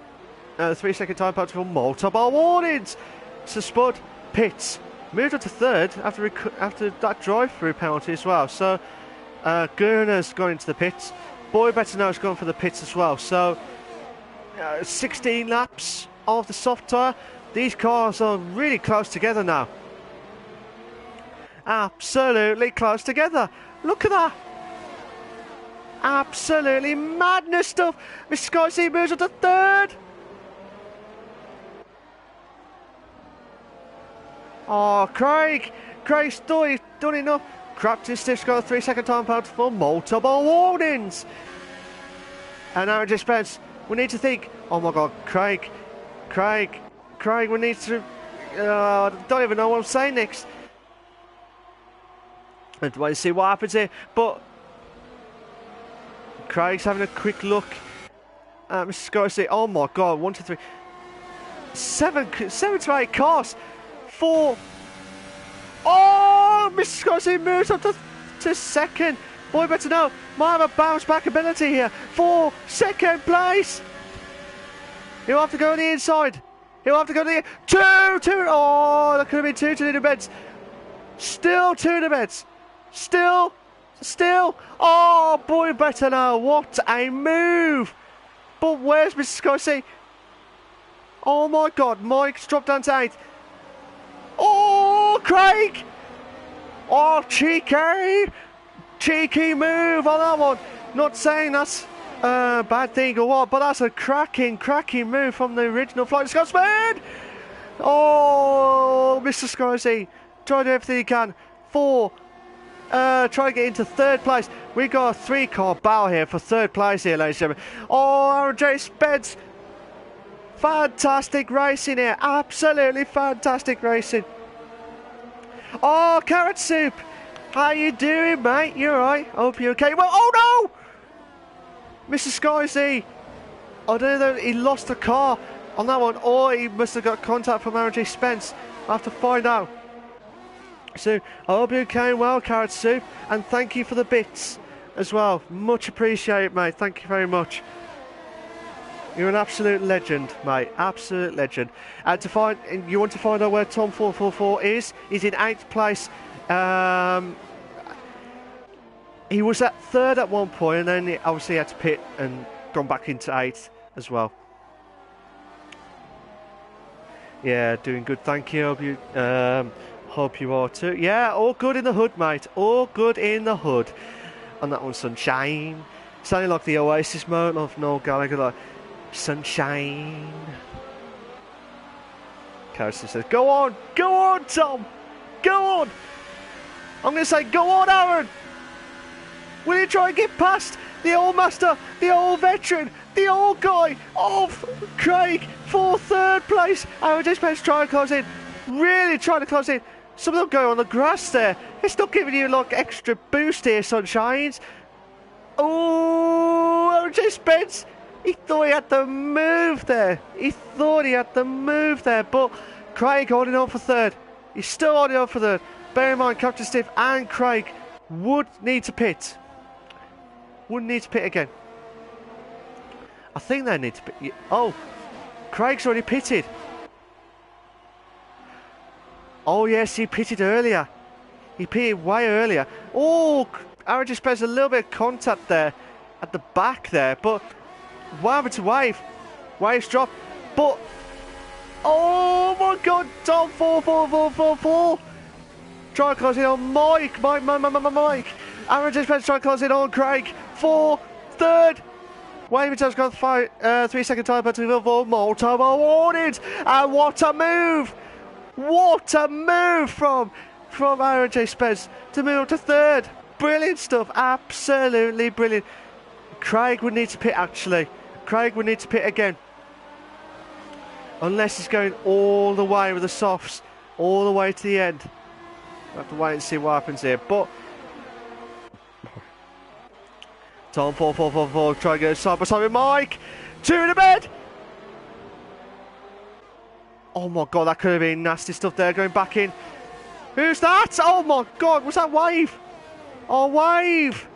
a 3-second time penalty for multiple warnings. So Spud pits, moved up to 3rd after that drive-through penalty as well. So Gurner's gone into the pits. Boy Better Know's gone for the pits as well. So 16 laps of the soft tyre. These cars are really close together now. Absolutely close together. Look at that. Absolutely madness stuff. Mr. Sky C moves up to 3rd. Oh, Craig's done enough. Crafton Stiff's got a 3-second time penalty for multiple warnings. And now just Spence, we need to think. Oh my God, Craig, we need to. Don't even know what I'm saying next. And wait to see what happens here. But Craig's having a quick look at Mr. Sky C. Oh my God, 1, 2, 3, 7 to 8 cars. 4. Oh, Mr. Sky C moves up to 2nd. Boy Better Know might have a bounce back ability here for 2nd place. He'll have to go on the inside. He'll have to go to the 2. Oh, that could have been 2 to the beds. Still 2 to the beds. Still. Oh, Boy Better Know. What a move. But where's Mr. Sky C? Oh my God, Mike's dropped down to 8th. Oh, Craig. Oh, cheeky move on that one. Not saying that's a bad thing or what, but that's a cracking move from the original Flying Scotsman. Oh, Mr. Sky C tried everything he can for try to get into 3rd place. We got a 3-car battle here for 3rd place here, ladies and gentlemen. Oh, RJ Spence, fantastic racing here, absolutely fantastic racing. Oh, Carrot Soup, how you doing, mate? You alright? Hope you're okay. Well, oh no! Mr. Sky C, I don't know, he lost a car on that one, or he must have got contact from RJ Spence. I'll have to find out. So, I hope you're okay. Well, Carrot Soup, and thank you for the bits as well. Much appreciated, mate. Thank you very much. You're an absolute legend, mate. Absolute legend. And you want to find out where Tom 444 is? He's in 8th place. He was at 3rd at one point, and then he obviously had to pit and gone back into 8th as well. Yeah, doing good. Thank you. Hope you are too. Yeah, all good in the hood, mate. All good in the hood. On that one, sunshine. Sounding like the Oasis moment of Noel Gallagher, like sunshine. Carson says, go on, Tom, go on. I'm going to say, go on, Aaron. Will you try and get past the old master, the old veteran, the old guy of Craig for third place? Aaron J. Spence trying to close in, really trying to close in. Some of them go on the grass there. It's not giving you like extra boost here, Sunshines. Oh, Aaron J. Spence. He thought he had to move there. But Craig holding on for third. He's still holding on for third. Bear in mind, Captain Stiff and Craig would need to pit. Wouldn't need to pit again. I think they need to pit. Oh, Craig's already pitted. Oh yes, he pitted earlier. He pitted way earlier. Oh, Aaron just plays a little bit of contact there at the back there, but what happened to Wave? Wave's dropped, but oh my God, Tom, four. Try to close in on Mike. Aaron just trying to close in on Craig for third. Wave has gone 3 second time, but to avoid multiple warnings. And what a move! What a move from Aaron J. Spence to move up to third. Brilliant stuff. Absolutely brilliant. Craig would need to pit, actually. Craig would need to pit again. Unless he's going all the way with the softs, all the way to the end. We'll have to wait and see what happens here. But Tom, 4, try and go side by side with Mike. 2 in the bed. Oh my God, that could have been nasty stuff there, going back in. Who's that? Oh my God, was that Wave? Oh, Wave.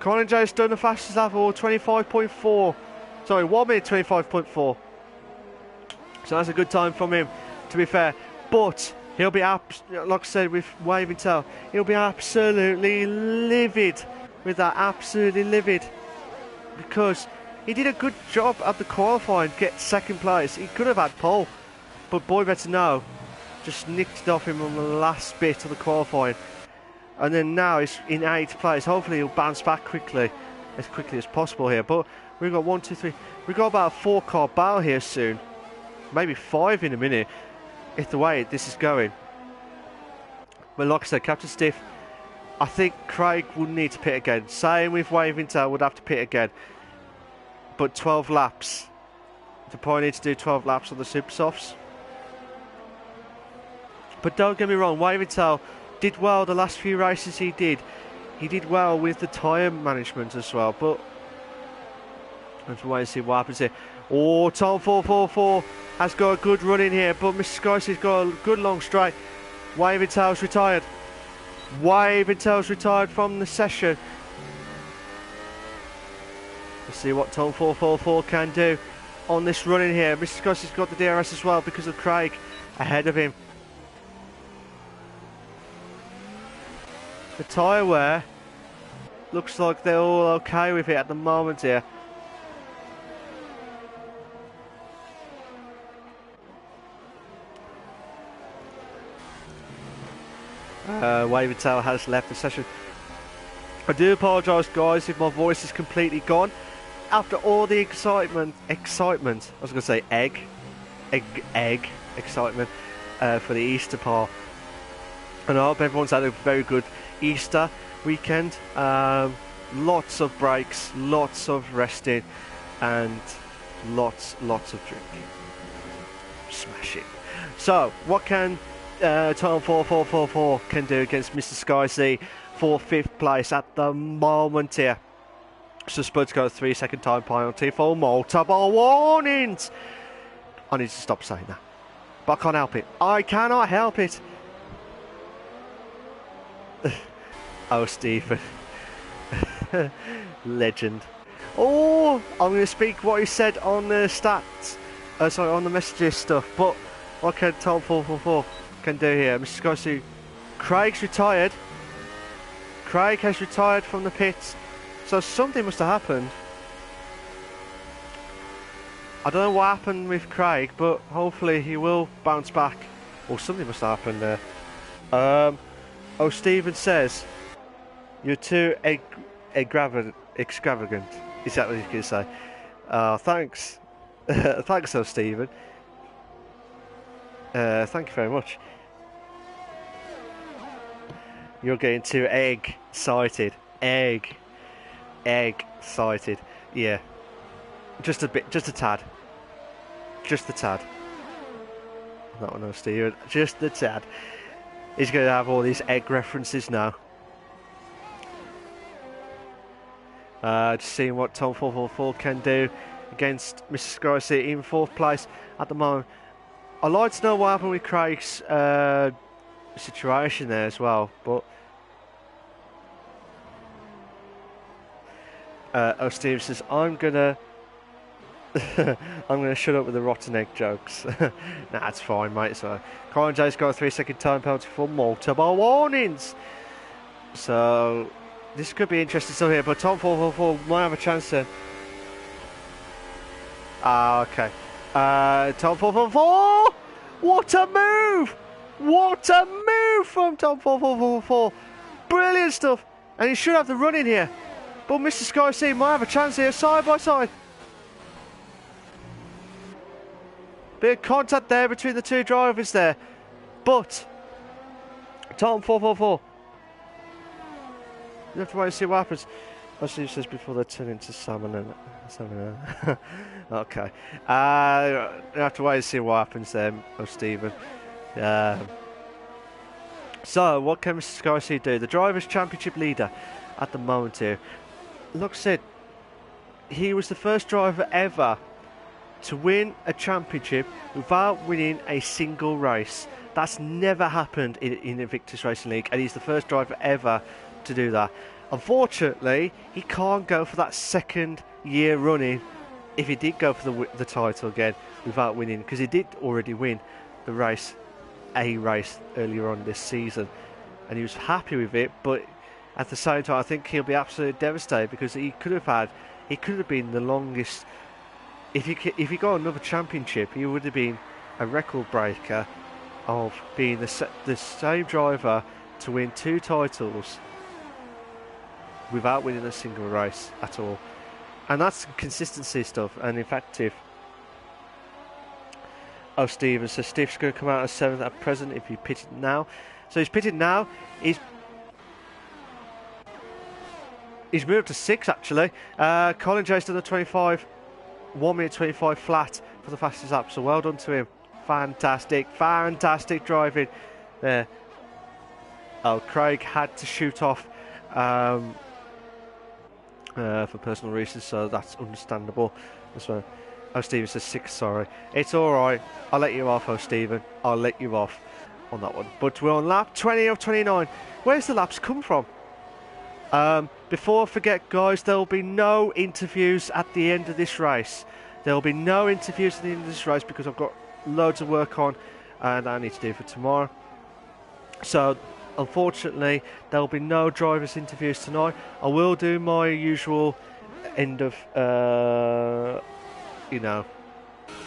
Colin Jones done the fastest lap of 25.4. Sorry, 1 minute 25.4. So that's a good time from him, to be fair. But he'll be, like I said, with Wave and Tail, he'll be absolutely livid with that. Absolutely livid. Because he did a good job at the qualifying, get second place. He could have had pole, but boy better know, just nicked it off him on the last bit of the qualifying. And then now he's in 8th place. Hopefully he'll bounce back quickly as possible here. But we've got 1, 2, 3. We've got about a 4-car battle here soon. Maybe 5 in a minute, if the way this is going. But like I said, Captain Stiff, I think Craig would need to pit again. Same with Wave Intel, would have to pit again. But 12 laps. They probably need to do 12 laps on the Super Softs. But don't get me wrong, Wave Intel did well the last few races he did. He did well with the tyre management as well. But let's wait and see what happens here. Oh, Tom 4 has got a good run in here, but Mr. Skysy's got a good long straight. Wave Intel's retired. Wave Intel's retired from the session. Let's see what Tom 4 can do on this run in here. Mr. Skysy's got the DRS as well because of Craig ahead of him. The tyre wear looks like they're all okay with it at the moment here. Wave Intel has left the session. I do apologise, guys, if my voice is completely gone. After all the excitement, I was going to say egg excitement for the Easter part. And I hope everyone's had a very good Easter weekend. Lots of breaks, lots of resting, and lots of drinking. Smash it. So, what can Tom 4 can do against Mr. Skysea for 5th place at the moment here? So Spud's got a 3 second time penalty for multiple warnings. I need to stop saying that, but I can't help it. I cannot help it. Oh, Stephen. Legend. Oh, I'm going to speak what he said on the stats. Sorry, on the messages stuff. But what can Tom 4 can do here? Mr. Scorsese. Craig's retired. Craig has retired from the pits. So something must have happened. I don't know what happened with Craig, but hopefully he will bounce back. Or something must have happened there. Oh, Stephen says, you're too extravagant. Is that what he's going to say? Thanks. Thanks, though, Stephen. Thank you very much. You're getting too egg-sighted. Egg-sighted. Yeah. Just a bit, just a tad. Just a tad. That one, no, Stephen. Just a tad. He's going to have all these egg references now. Just seeing what Tom 444 can do against Mr. Scorsese in 4th place at the moment. I'd like to know what happened with Craig's situation there as well, but Steve says, I'm gonna shut up with the rotten egg jokes. Nah, it's fine, mate. So Colin J's got a 3-second time penalty for multiple warnings. So this could be interesting stuff here, but Tom 444 might have a chance then. Okay. Tom 444! What a move! What a move from Tom 444! Brilliant stuff! And he should have the run in here. But Mr. Scorsese might have a chance here, side by side. Bit of contact there between the two drivers there. But Tom 444. You have to wait and see what happens. As Steve says, before they turn into salmon. Okay. You have to wait and see what happens there, Stephen. So, what can Mr. Scorsese do? The Drivers' Championship leader at the moment here. Like I said, he was the first driver ever to win a championship without winning a single race. That's never happened in Invictus Racing League, and he's the first driver ever to do that. Unfortunately, he can't go for that second year running if he did go for the title again without winning, because he did already win the race, a race earlier on this season, and he was happy with it. But at the same time, I think he'll be absolutely devastated, because he could have been the longest. If he got another championship, he would have been a record breaker of being the same driver to win 2 titles without winning a single race at all. And that's consistency stuff. And in fact, if Stephen, so Steve's going to come out as 7th at present if he pitted now. So he's pitted now. He's moved to 6th actually. Colin J's done the 25, 1 minute 25 flat for the fastest lap. So well done to him. Fantastic driving there. Oh, Craig had to shoot off for personal reasons, so that's understandable as well. Oh, Stephen says 6, sorry. It's alright. I'll let you off, Stephen. I'll let you off on that one. But we're on lap 20 of 29. Where's the laps come from? Before I forget, guys, there will be no interviews at the end of this race. There will be no interviews at the end of this race because I've got loads of work on and I need to do for tomorrow. So unfortunately, there will be no drivers' interviews tonight. I will do my usual end of,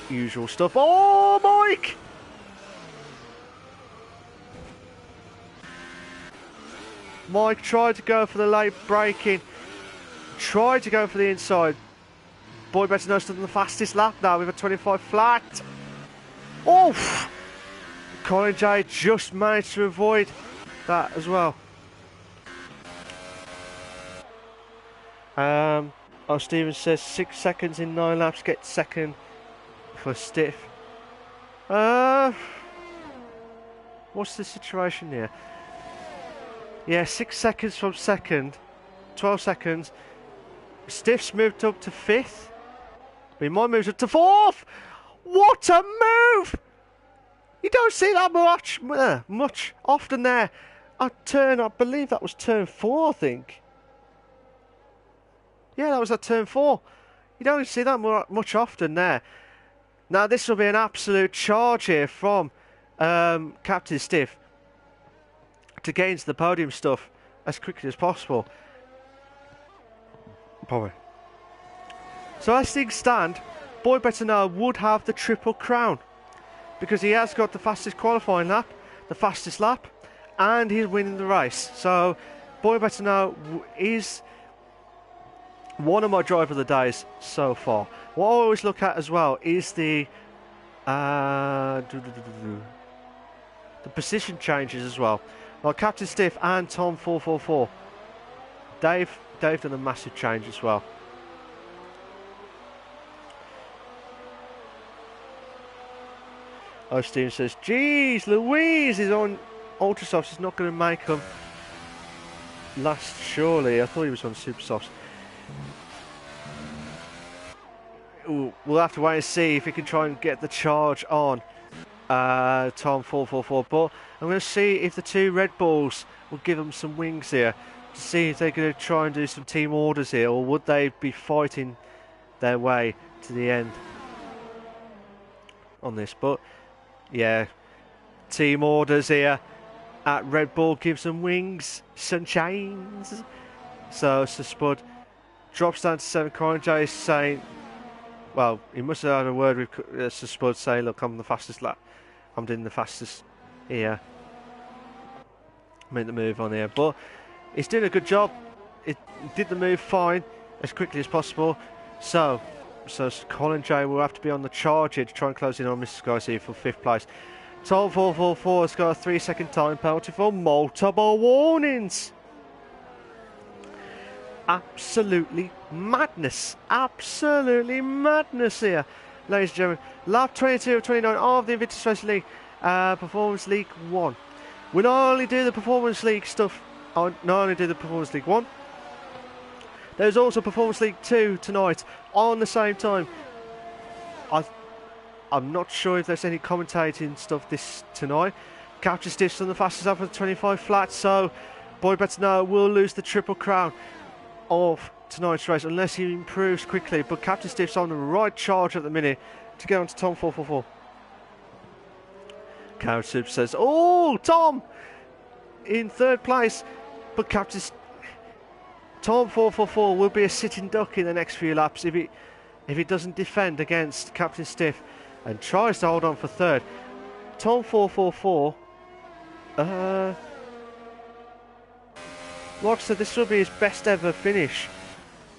usual stuff. Oh, Mike! Mike tried to go for the late braking. Tried to go for the inside. Boy better know still on the fastest lap now with a 25 flat. Oh! Colin J just managed to avoid that as well. Stephen says 6 seconds in 9 laps, get second for Stiff. What's the situation here? Yeah, 6 seconds from second, 12 seconds. Stiff's moved up to 5th. But mine moves up to 4th. What a move! You don't see that much often there. I believe that was turn 4, I think. Yeah, that was at turn 4. You don't see that much often there. Now this will be an absolute charge here from Captain Stiff to get into the podium stuff as quickly as possible. Probably. So as things stand, Boy Better Know would have the triple crown because he has got the fastest qualifying lap, the fastest lap, and he's winning the race. So Boy Better Know is one of my driver of the days so far. What I always look at as well is the position changes as well. Like Captain Stiff and Tom 444. Dave done a massive change as well. Oh, Steven says, geez, Louise is on Ultra Softs. He's not going to make them last, surely. I thought he was on Super Softs. Ooh, we'll have to wait and see if he can try and get the charge on Tom 444. But I'm going to see if the two Red Bulls will give them some wings here, to see if they're going to try and do some team orders here, or would they be fighting their way to the end on this. But yeah, team orders here at Red Bull gives them wings, sunshines. So Spud drops down to 7. Colin J is saying, well, he must have had a word with Spud saying, look, I'm the fastest lap. I'm doing the fastest here. Made the move on here, but he's doing a good job. It did the move fine, as quickly as possible. So Colin J will have to be on the charge here to try and close in on Mr. Sky for 5th place. Tom 444 has got a 3-second time penalty for multiple warnings. Absolutely madness. Absolutely madness here, ladies and gentlemen. Lap 22 of 29 of the Invictus Racing League, Performance League 1. We not only do the Performance League stuff, not only do the Performance League 1, there's also Performance League 2 tonight on the same time. I'm not sure if there's any commentating stuff this tonight. Captain Stiff's on the fastest lap of the 25 flat, so Boy Better Know will lose the Triple Crown of tonight's race unless he improves quickly. But Captain Stiff's on the right charge at the minute to get on to Tom 444. Carrot Soup says, oh, Tom in 3rd place, but Tom 444 will be a sitting duck in the next few laps if he doesn't defend against Captain Stiff and tries to hold on for 3rd. Tom 444, like I said, this will be his best ever finish.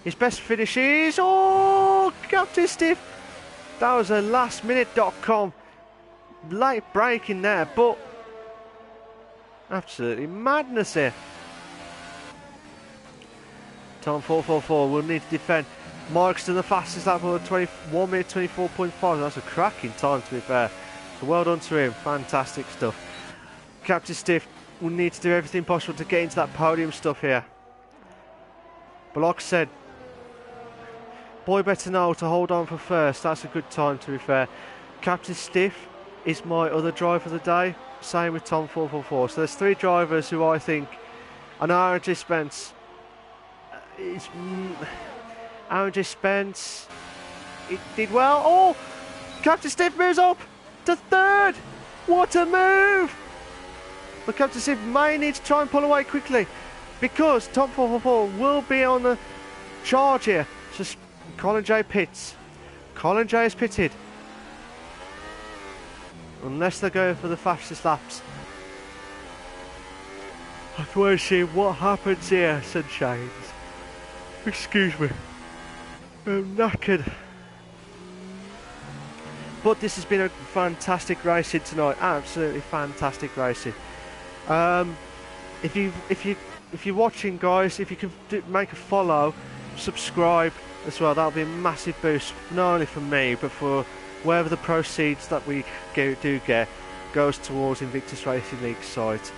His best finish is, oh, Captain Stiff. That was a lastminute.com late breaking there, but absolutely madness here. Tom 444 will need to defend. Mike's done the fastest lap of 1 minute 24.5. That's a cracking time, to be fair. So well done to him. Fantastic stuff. Captain Stiff will need to do everything possible to get into that podium stuff here. But like I said, Boy Better Know to hold on for 1st. That's a good time, to be fair. Captain Stiff is my other driver of the day. Same with Tom 444. So there's 3 drivers who I think, and Aaron J. Spence. Aaron J. Spence, it did well. Oh, Captain Stiff moves up to 3rd. What a move! But Captain Stiff may need to try and pull away quickly, because Tom 444 will be on the charge here. So Colin J pits. Colin J is pitted. Unless they're going for the fastest laps. I have to wait and see what happens here, sunshines. Excuse me. I'm knackered. But this has been a fantastic racing tonight. Absolutely fantastic racing. If you're watching, guys, if you can make a follow, subscribe as well, that'll be a massive boost, not only for me, but for wherever the proceeds that we do get goes towards Invictus Racing League site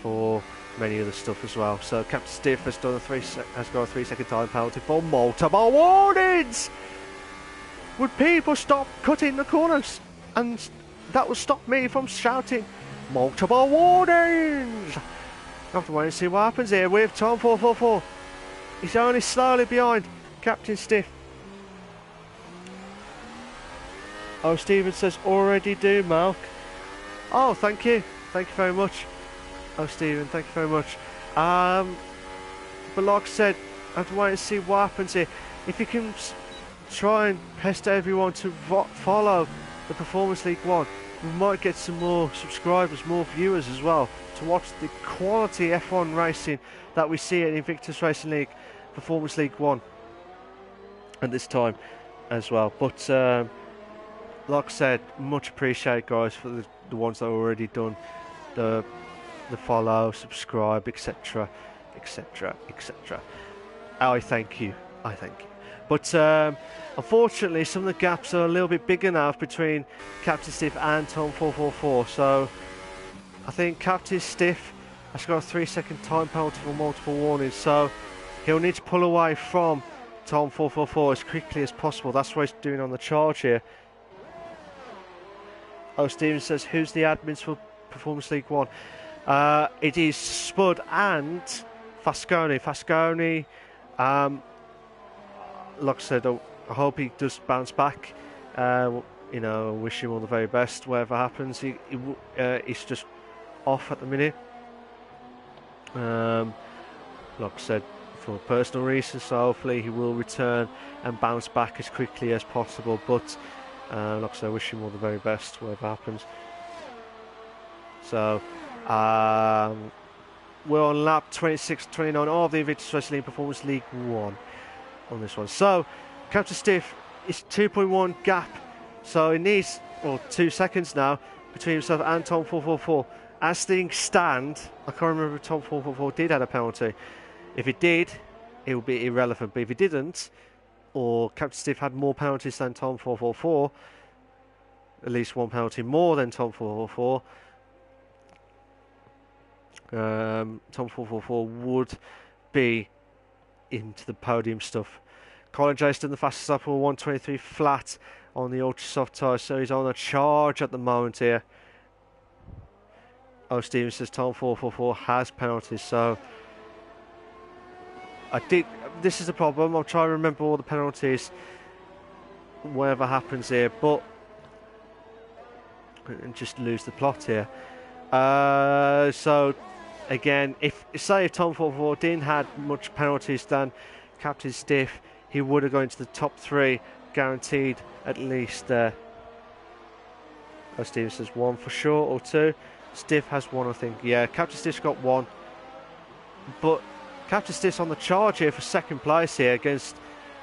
for many other stuff as well. So Captain Stiff has got a 3-second time penalty for multiple warnings. Would people stop cutting the corners? And that will stop me from shouting multiple warnings. I have to wait and see what happens here with Tom 444. He's only slowly behind Captain Stiff. Oh, Stephen says, already do, Malk. Oh, thank you. Thank you very much. Oh, Stephen, thank you very much. But like I said, I have to wait and see what happens here. If you can try and pester everyone to follow the Performance League 1, we might get some more subscribers, more viewers as well, to watch the quality F1 racing that we see at Invictus Racing League, Performance League 1. at this time as well. But like I said, much appreciated, guys, for the ones that have already done the follow, subscribe, etc., etc., etc. I thank you. I thank you. But unfortunately, some of the gaps are a little bit bigger now between Captain Stiff and Tom444. So I think Captain Stiff has got a 3-second time penalty for multiple warnings. So he'll need to pull away from Tom444 as quickly as possible. That's what he's doing on the charge here. Oh, Steven says, who's the admins for Performance League 1? It is Spud and Fasconi. Fasconi, like I said, I hope he does bounce back. You know, wish him all the very best. Whatever happens, he's just off at the minute. Like I said, for personal reasons, so hopefully he will return and bounce back as quickly as possible. But like I said, I wish him all the very best, whatever happens. So we're on lap 26-29 of the Invictus Wrestling Performance League 1 on this one. So Captain Stiff is 2.1 gap, so he needs 2 seconds now between himself and Tom444. As things stand, I can't remember if Tom444 did have a penalty. If it did, it would be irrelevant. But if it didn't, or Captain Stiff had more penalties than Tom444, at least one penalty more than Tom444, Tom444 would be into the podium stuff. Colin J's done the fastest lap for 1:23 flat on the ultra soft tyre, so he's on a charge at the moment here. Oh, Steven says Tom444 has penalties, so this is the problem. I'll try to remember all the penalties, whatever happens here, but and just lose the plot here. So again, if Tom444 didn't have much penalties than Captain Stiff, he would have gone into the top 3, guaranteed at least. Oh, Steven says 1 for sure, or 2. Stiff has 1, I think. Yeah, Captain Stiff's got 1, but Captain Stiff's on the charge here for 2nd place here against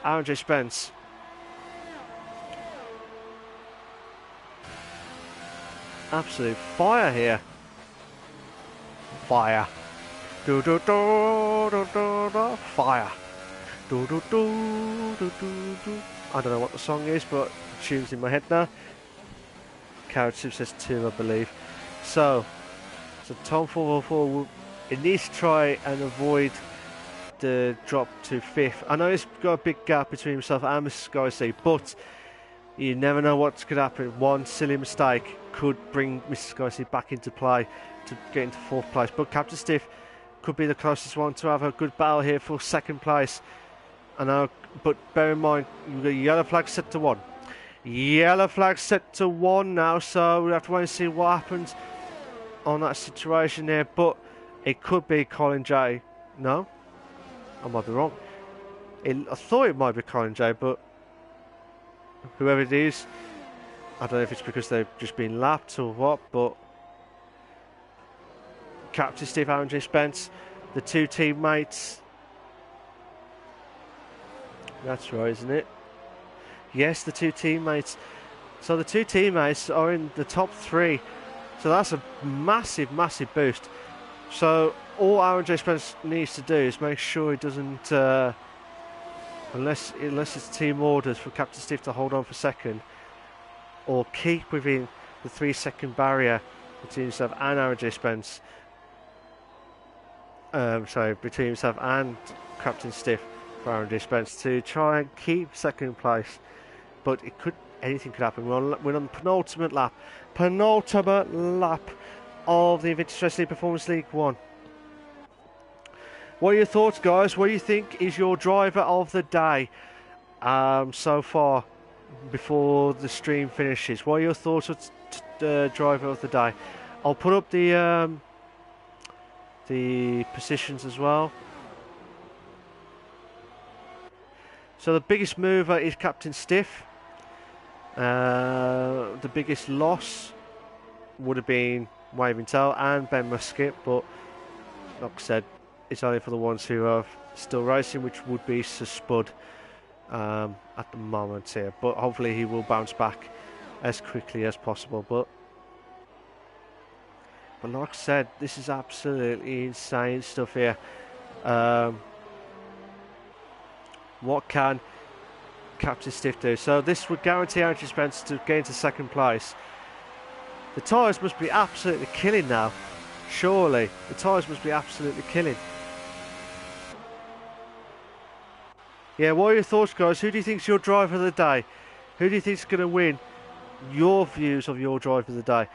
Aaron J. Spence. Absolute fire here. Fire. Do do do do do do. Fire. Do do do do do do. I don't know what the song is, but the tune's in my head now. Carrot Soup says 2, I believe. So Tom444 it needs to try and avoid the drop to 5th. I know he's got a big gap between himself and Mr. Skysea, but you never know what could happen. One silly mistake could bring Mr. Skysea back into play to get into 4th place. But Captain Stiff could be the closest one to have a good battle here for 2nd place. I know, but bear in mind, you've got yellow flag set to 1. Yellow flag set to 1 now, so we'll have to wait and see what happens on that situation there. But it could be Colin J. No? I might be wrong. I thought it might be Colin J, but whoever it is, I don't know if it's because they've just been lapped or what, but Captain Steve, Aaron J. Spence, the 2 teammates. That's right, isn't it? Yes, the 2 teammates. So the 2 teammates are in the top 3. So that's a massive, massive boost. So all Aaron J. Spence needs to do is make sure he doesn't, unless it's team orders for Captain Steve to hold on for 2nd, or keep within the 3-second barrier between himself and Aaron J. Spence. Sorry, between himself and Captain Stiff for Aaron J. Spence to try and keep 2nd place. But anything could happen. We're on the penultimate lap of the Invictus Wrestling Performance League 1. What are your thoughts, guys? What do you think is your driver of the day so far before the stream finishes? What are your thoughts of the driver of the day? I'll put up the positions as well. So the biggest mover is Captain Stiff. The biggest loss would have been Waving Tail and Ben Musket, but like I said, it's only for the ones who are still racing, which would be Sir Spud at the moment here, but hopefully he will bounce back as quickly as possible. But like I said, this is absolutely insane stuff here. What can Captain Stiff do? So this would guarantee Andrew Spencer to get into second place. The tyres must be absolutely killing now. Surely the tyres must be absolutely killing. Yeah, what are your thoughts, guys? Who do you think's your driver of the day? Who do you think's going to win? Your views of your driver of the day.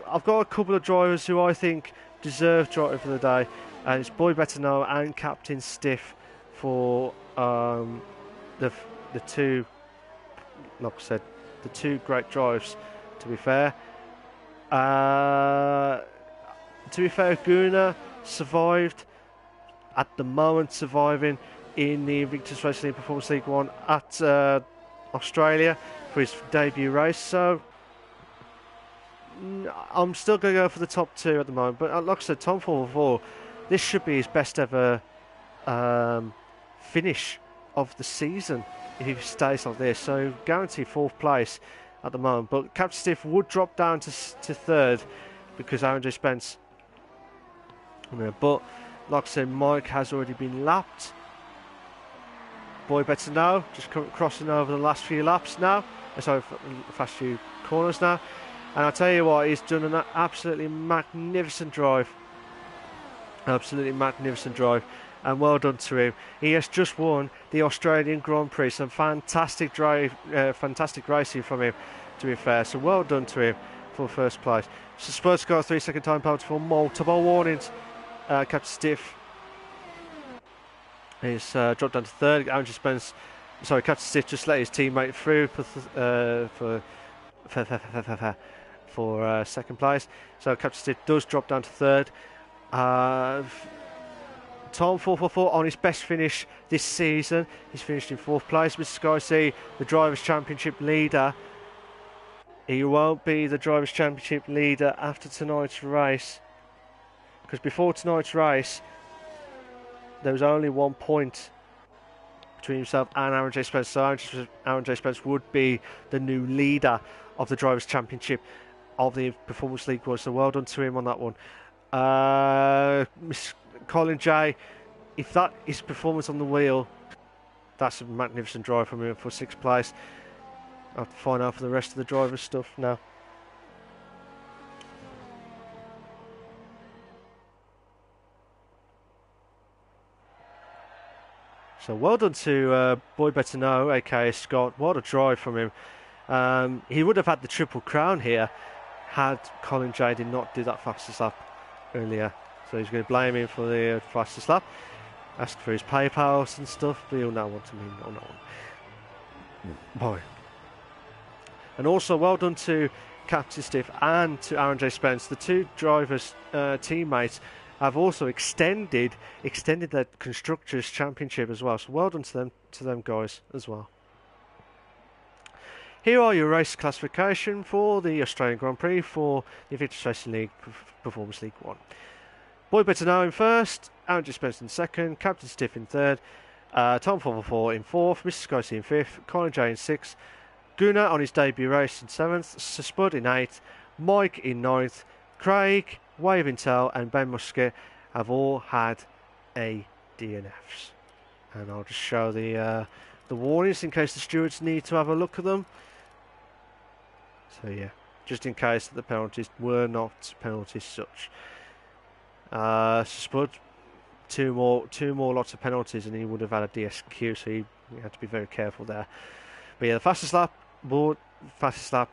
I've got a couple of drivers who I think deserve driver of the day, and it's Boy Better Know and Captain Stiff for the two, like I said, the two great drives. To be fair, Guna survived at the moment, surviving in the Invictus Racing League Performance League 1 at Australia for his debut race. So I'm still going to go for the top two at the moment. But like I said, Tom 444, this should be his best ever finish of the season if he stays like this. So guaranteed fourth place at the moment. But Captain Stiff would drop down to third because Aaron J. Spence. But like I said, Mike has already been lapped. Boy Better Know, just crossing over the last few laps now. Sorry, last few corners now. And I'll tell you what, he's done an absolutely magnificent drive. Absolutely magnificent drive. And well done to him. He has just won the Australian Grand Prix. Some fantastic drive, fantastic racing from him, to be fair. So well done to him for first place. So Spurs got a 3-second time penalty for multiple warnings. Captain Stiff is dropped down to third. Andrew Spence, sorry, Captain Stiff just let his teammate through for second place. So Captain Stiff does drop down to third. Tom 444 on his best finish this season. He's finished in fourth place. Mr. Skyc, the Drivers' Championship leader. He won't be the Drivers' Championship leader after tonight's race, because before tonight's race there was only 1 point between himself and Aaron J. Spence. So Aaron J. Spence would be the new leader of the Drivers' Championship of the Performance League 1. So well done to him on that one. Colin J, if that is performance on the wheel, that's a magnificent drive from him for sixth place. I have to find out for the rest of the driver's stuff now. So well done to Boy Better Know, aka Scott. What a drive from him. He would have had the Triple Crown here had Colin J did not do that fastest lap earlier. So he's going to blame him for the fastest lap. Ask for his PayPals and stuff, but you'll know what I mean on that one. Boy. And also well done to Captain Stiff and to Aaron J. Spence. The two drivers' teammates have also extended their Constructors' Championship as well. So well done to them guys as well. Here are your race classification for the Australian Grand Prix for the Invictus Racing League Performance League 1. Boy Better Know in first, Aaron J. Spence in second, Captain Stiff in third, Tom 444 in fourth, Mr. Skyc in fifth, Colin J in sixth, Guna on his debut race in seventh, Spud in eighth, Mike in ninth, Craig, Wave Intel and Ben Musket have all had a DNFs. And I'll just show the warnings in case the stewards need to have a look at them. So yeah, just in case that the penalties were not penalties such. Spud, two more lots of penalties and he would have had a DSQ, so he had to be very careful there. But yeah, the fastest lap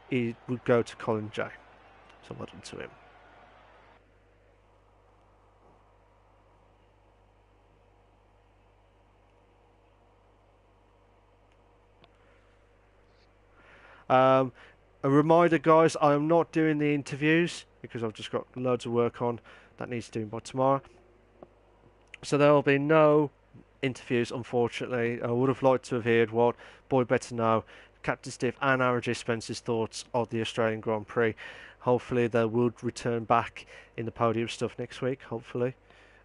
he would go to Colin J. So well done to him. A reminder, guys, I am not doing the interviews because I've just got loads of work on that needs doing by tomorrow. So there will be no interviews, unfortunately. I would have liked to have heard what Boy Better Know, Captain Stiff and Aaron J. Spence's thoughts of the Australian Grand Prix. Hopefully they would return back in the podium stuff next week, hopefully.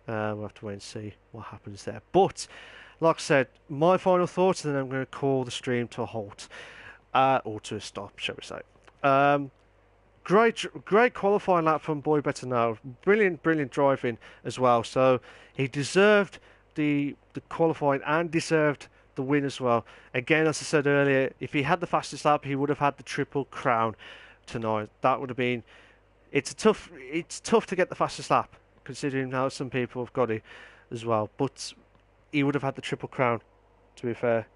We'll have to wait and see what happens there. But like I said, my final thoughts, and then I'm going to call the stream to a halt, or to a stop, shall we say. Um, great qualifying lap from Boy Better Know. Brilliant driving as well. So he deserved the qualifying and deserved the win as well. Again, as I said earlier, if he had the fastest lap, he would have had the triple crown tonight. That would have been. It's tough to get the fastest lap, considering how some people have got it as well. But he would have had the triple crown, to be fair.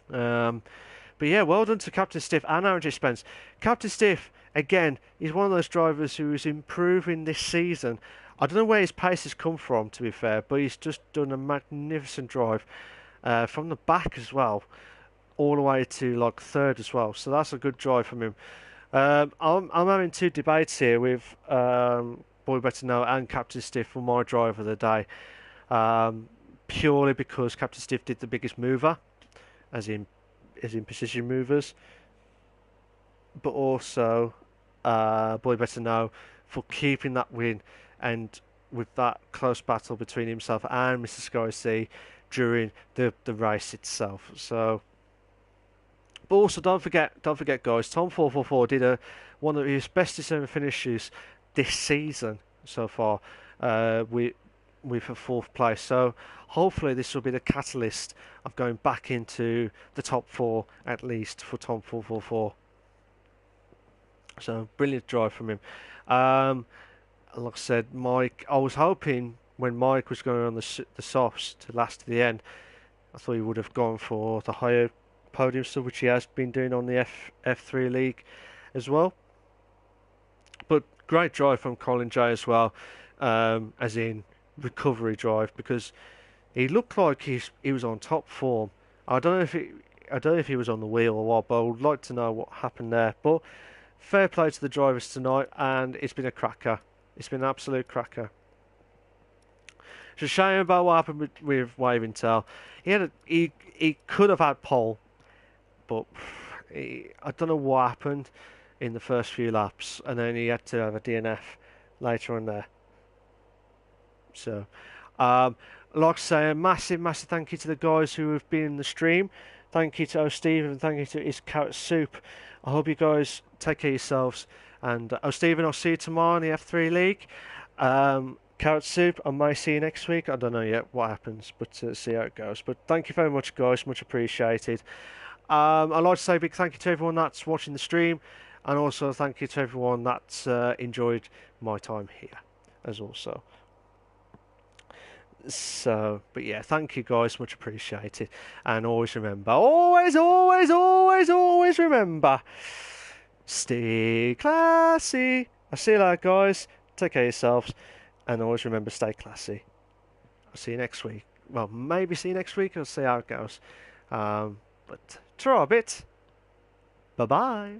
But yeah, well done to Captain Stiff and Aaron J. Spence. Captain Stiff, again, he's one of those drivers who is improving this season. I don't know where his pace has come from, to be fair, but he's just done a magnificent drive from the back as well, all the way to like third as well. So that's a good drive from him. I'm having two debates here with Boy Better Know and Captain Stiff for my drive of the day, purely because Captain Stiff did the biggest mover, as in precision movers, but also Boy Better Know for keeping that win, and with that close battle between himself and Mr. Sky C during the race itself. So, but also don't forget guys, Tom 444 did one of his best December finishes this season so far, with a fourth place. So hopefully this will be the catalyst of going back into the top four, at least for Tom 444. So brilliant drive from him. Like I said, Mike, I was hoping when Mike was going on the softs to last to the end, I thought he would have gone for the higher podium stuff, which he has been doing on the F3 League as well. But great drive from Colin J as well, as in recovery drive, because he looked like he was on top form. I don't know if he was on the wheel or what, but I would like to know what happened there. But fair play to the drivers tonight, and it's been a cracker. It's been an absolute cracker. It's a shame about what happened with Waving Tail. He could have had pole, but I don't know what happened in the first few laps, and then he had to have a DNF later on there. So, like I say, a massive thank you to the guys who have been in the stream. Thank you to O'Stephen, and thank you to his Carrot Soup. I hope you guys take care of yourselves. And O'Stephen, I'll see you tomorrow in the F3 League. Carrot Soup, I may see you next week. I don't know yet what happens, but see how it goes. But thank you very much, guys. Much appreciated. I'd like to say a big thank you to everyone that's watching the stream, and also thank you to everyone that's enjoyed my time here as also. So, but yeah, thank you guys, much appreciated. And always remember, always remember, stay classy. I'll see you later, guys. Take care of yourselves, and always remember, stay classy. I'll see you next week. Well, maybe see you next week. I'll see how it goes. But try a bit. Bye bye.